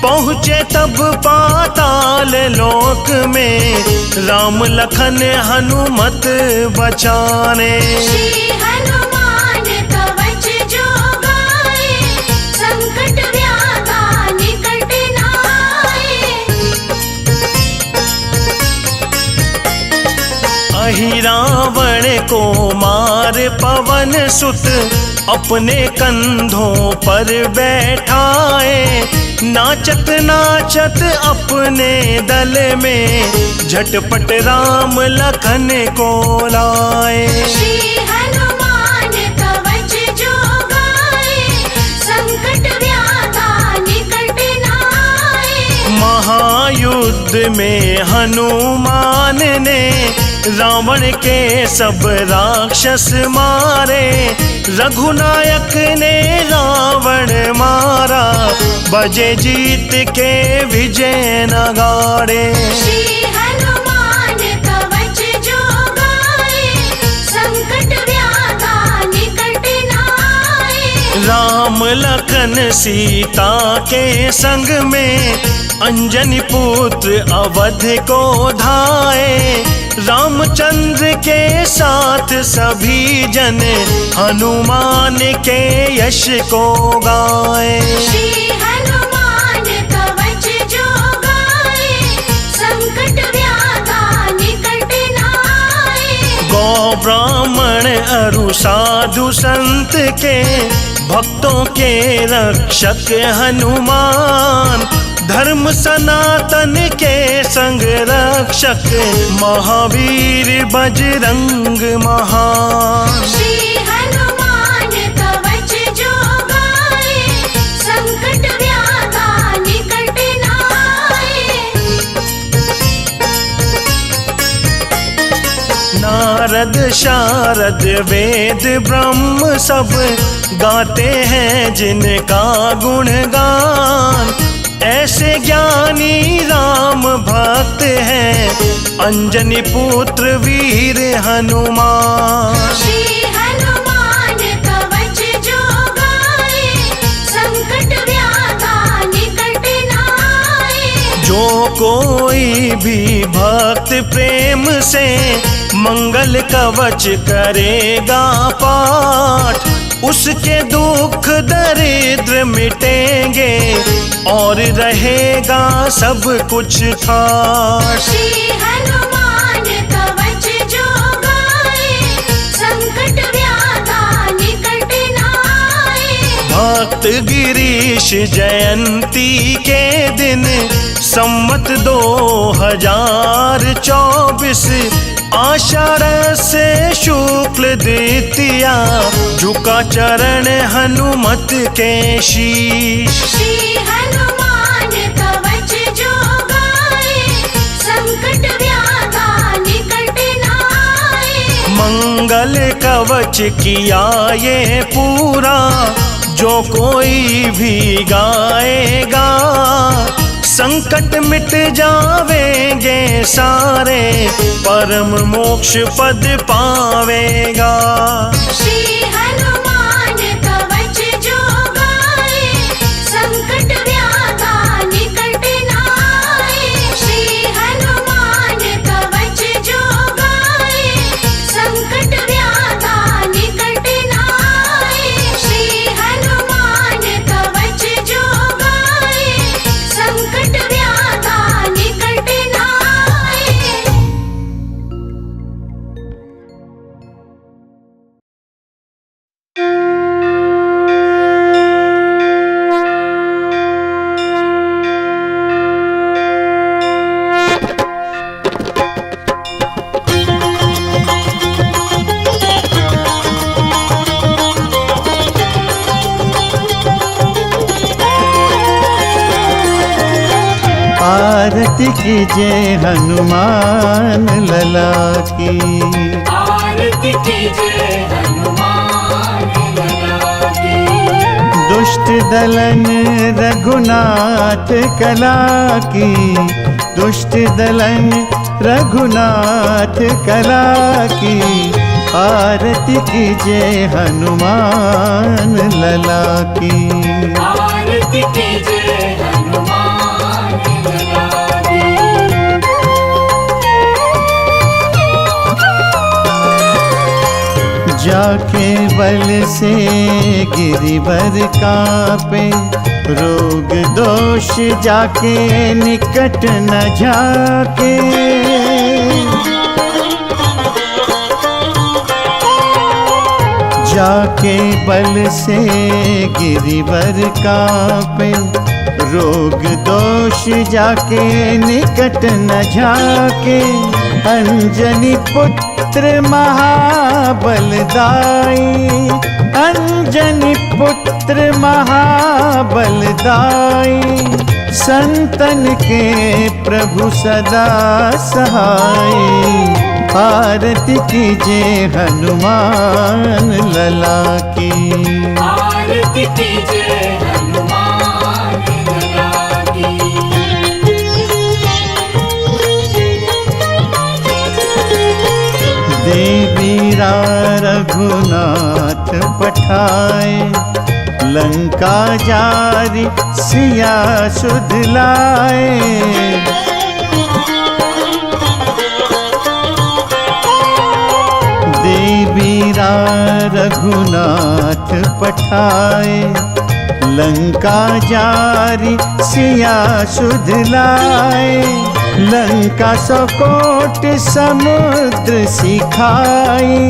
S1: पहुँचे तब पाताल लोक में, राम लखन हनुमत बचाने।
S2: श्री हनुमान कवच जो गाए, संकट व्याधा निकट न आए।
S1: अहि रावण को मार पवन सुत, अपने कंधों पर बैठाए। नाचत नाचत अपने दल में, झटपट राम लखन को लाए।
S2: श्री हनुमान कवच जो गाए, संकट व्याधा निकट न आए।
S1: महायुद्ध में हनुमान ने, रावण के सब राक्षस मारे। रघुनायक ने रावण मारा, बजे जीत के विजय नगाड़े।
S2: श्री हनुमान कवच जो गाए, संकट व्याधा निकट न आए।
S1: राम लखन सीता के संग में, अंजनी पुत्र अवध को धाए। रामचंद्र के साथ सभी जन हनुमान के यश को गाए।
S2: श्री हनुमान कवच जो गाए, संकट व्याधा निकट न आए।
S1: गौ ब्राह्मण अरु साधु संत के भक्तों के रक्षक हनुमान, धर्म सनातन के संग रक्षक महावीर बजरंग महान।
S2: श्री हनुमान कवच जो गाए, संकट व्याधा निकट न आए।
S1: नारद शारद वेद ब्रह्म सब गाते हैं जिनका गुणगान, ऐसे ज्ञानी राम भक्त हैं अंजनी पुत्र वीर हनुमान।
S2: श्री हनुमान कवच जो गाए, संकट व्याधा निकट न आए।
S1: जो कोई भी भक्त प्रेम से मंगल कवच करेगा पाठ, उसके दुख दरिद्र मिटेंगे और रहेगा सब कुछ ठाठ।
S2: श्री हनुमान कवच जो गाए, संकट व्याधा निकट न आए।
S1: भक्त गिरीश जयंती के दिन संवत 2024 आषाढ़ से शुक्ल द्वितीया, झुका चरण हनुमत के शीश।
S2: श्री हनुमान कवच जो गाए, संकट व्याधा निकट न आए।
S1: मंगल कवच किया ये पूरा, जो कोई भी गाएगा संकट मिट जावेंगे सारे, परम मोक्ष पद पावेगा।
S2: श्री हनुमान कवच जो गाए, संकट व्याधा निकट न आए। श्री हनुमान कवच जो गाए, संकट व्याधा निकट न आए। श्री हनुमान कवच जो गाए, संकट व्याधा निकट न आए।
S3: आरती कीजिए हनुमान लला की।
S6: आरती कीजिए हनुमान लला की।
S3: दुष्ट दलन रघुनाथ कला की, दुष्ट दलन रघुनाथ कला की। आरती कीजिए हनुमान लला की।
S6: आरती कीजिए हनुमान लला की।
S3: जाके बल से गिरिवर कांपे, रोग दोष जाके निकट न जाके। जाके बल से गिरिवर कांपे, रोग दोष जाके निकट न जाके। अंजनी पुत्र महाबलदाई, अंजनी पुत्र महाबलदाई। संतन के प्रभु सदा सहाय। आरती कीजिए हनुमान लला की।
S6: आरती कीजिए हनुमान लला की।
S3: देवीरा रघुनाथ पठाए, लंका जारी सिया सुध लाए। रघुनाथ पठाए, लंका जारी सिया सुध लाए। लंका सौ कोट समुद्र सिखाई,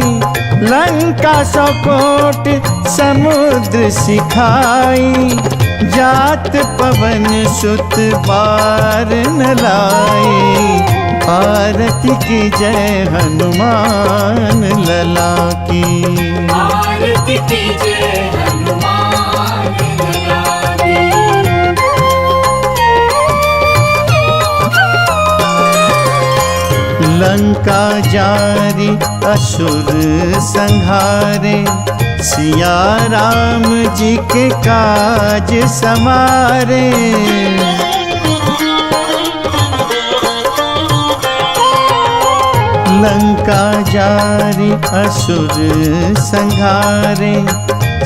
S3: लंका सौ कोट समुद्र सिखाई। जात पवन सुत बार न लाई, आरती की जय हनुमान लला की।
S6: आरती कीजिए हनुमान लला की।
S3: लंका जारी असुर संहारे, सिया राम जी के काज समारे। लंका जारी असुर संहारे,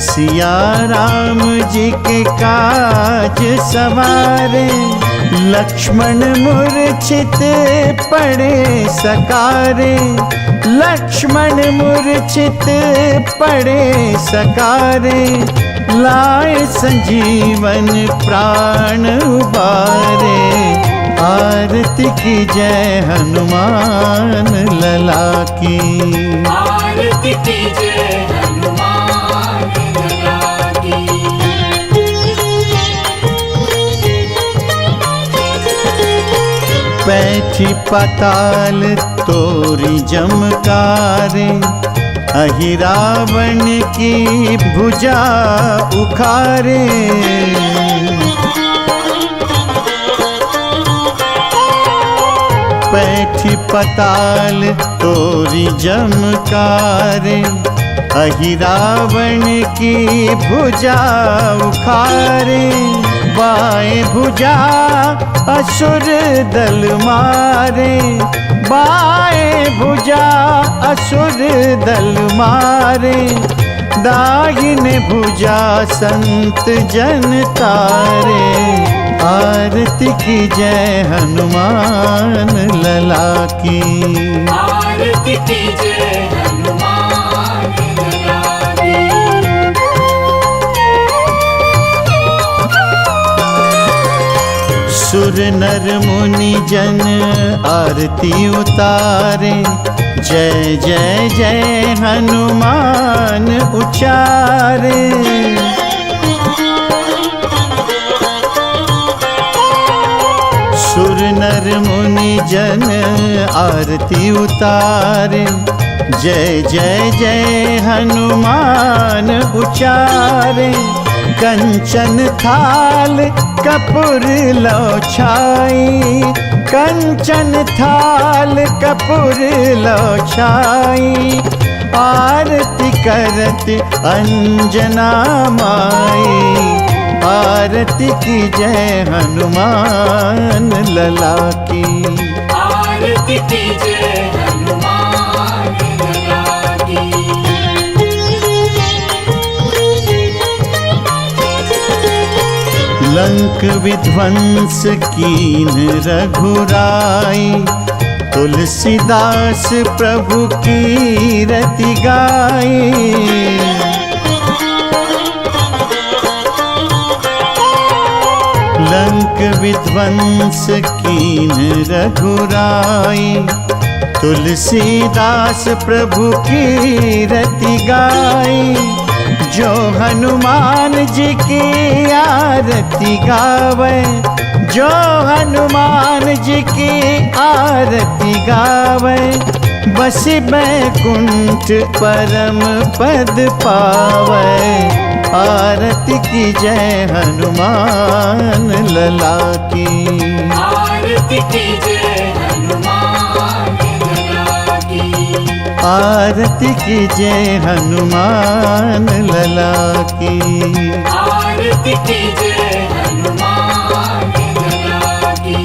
S3: सिया राम जी के काज सवारे। लक्ष्मण मूर्छित पड़े सकारे, लक्ष्मण मूर्छित पड़े सकारे। लाए संजीवन प्राण उबारे, आरती की जय हनुमान लला की।
S6: आरती कीजिए हनुमान लला की।
S3: पैठी पाताल तोरी जमकारे, अहि रावण की भुजा उखारे। पैठी पताल तोरी जमकारे, अहि रावण की भुजा उखारे। बाएं भुजा असुर दल मारे, बाएं भुजा असुर दल मारे। दाहिने भुजा संत जन तारे, आरती की जय हनुमान लला की।
S6: आरती कीजिए हनुमान लला की।
S3: सुर नर मुनि जन आरती उतारे, जय जय जय हनुमान उचारे। सुर नर मुनि जन आरती उतारे, जय जय जय हनुमान उचारे। कंचन थाल कपूर लो छाई, कंचन थाल कपूर लो छाई। आरती करत अंजना माई, आरती की जय हनुमान लला की।
S6: आरती कीजिए हनुमान लला की।
S3: लंक विध्वंस कीन रघुराई, तुलसीदास प्रभु की रति गाई। लंक विध्वंस कीन रघुराई, तुलसीदास प्रभु की रति गाई। जो हनुमान जी की आरती गावे, जो हनुमान जी की आरती गावे। बस बैकुंठ परम पद पावे, आरती की जय हनुमान लला की।
S6: आरती कीजिए हनुमान लला की।
S3: आरती की जय हनुमान लला की।
S6: आरती कीजिए हनुमान लला की।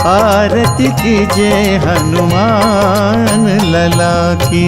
S3: आरती की जय हनुमान लला की।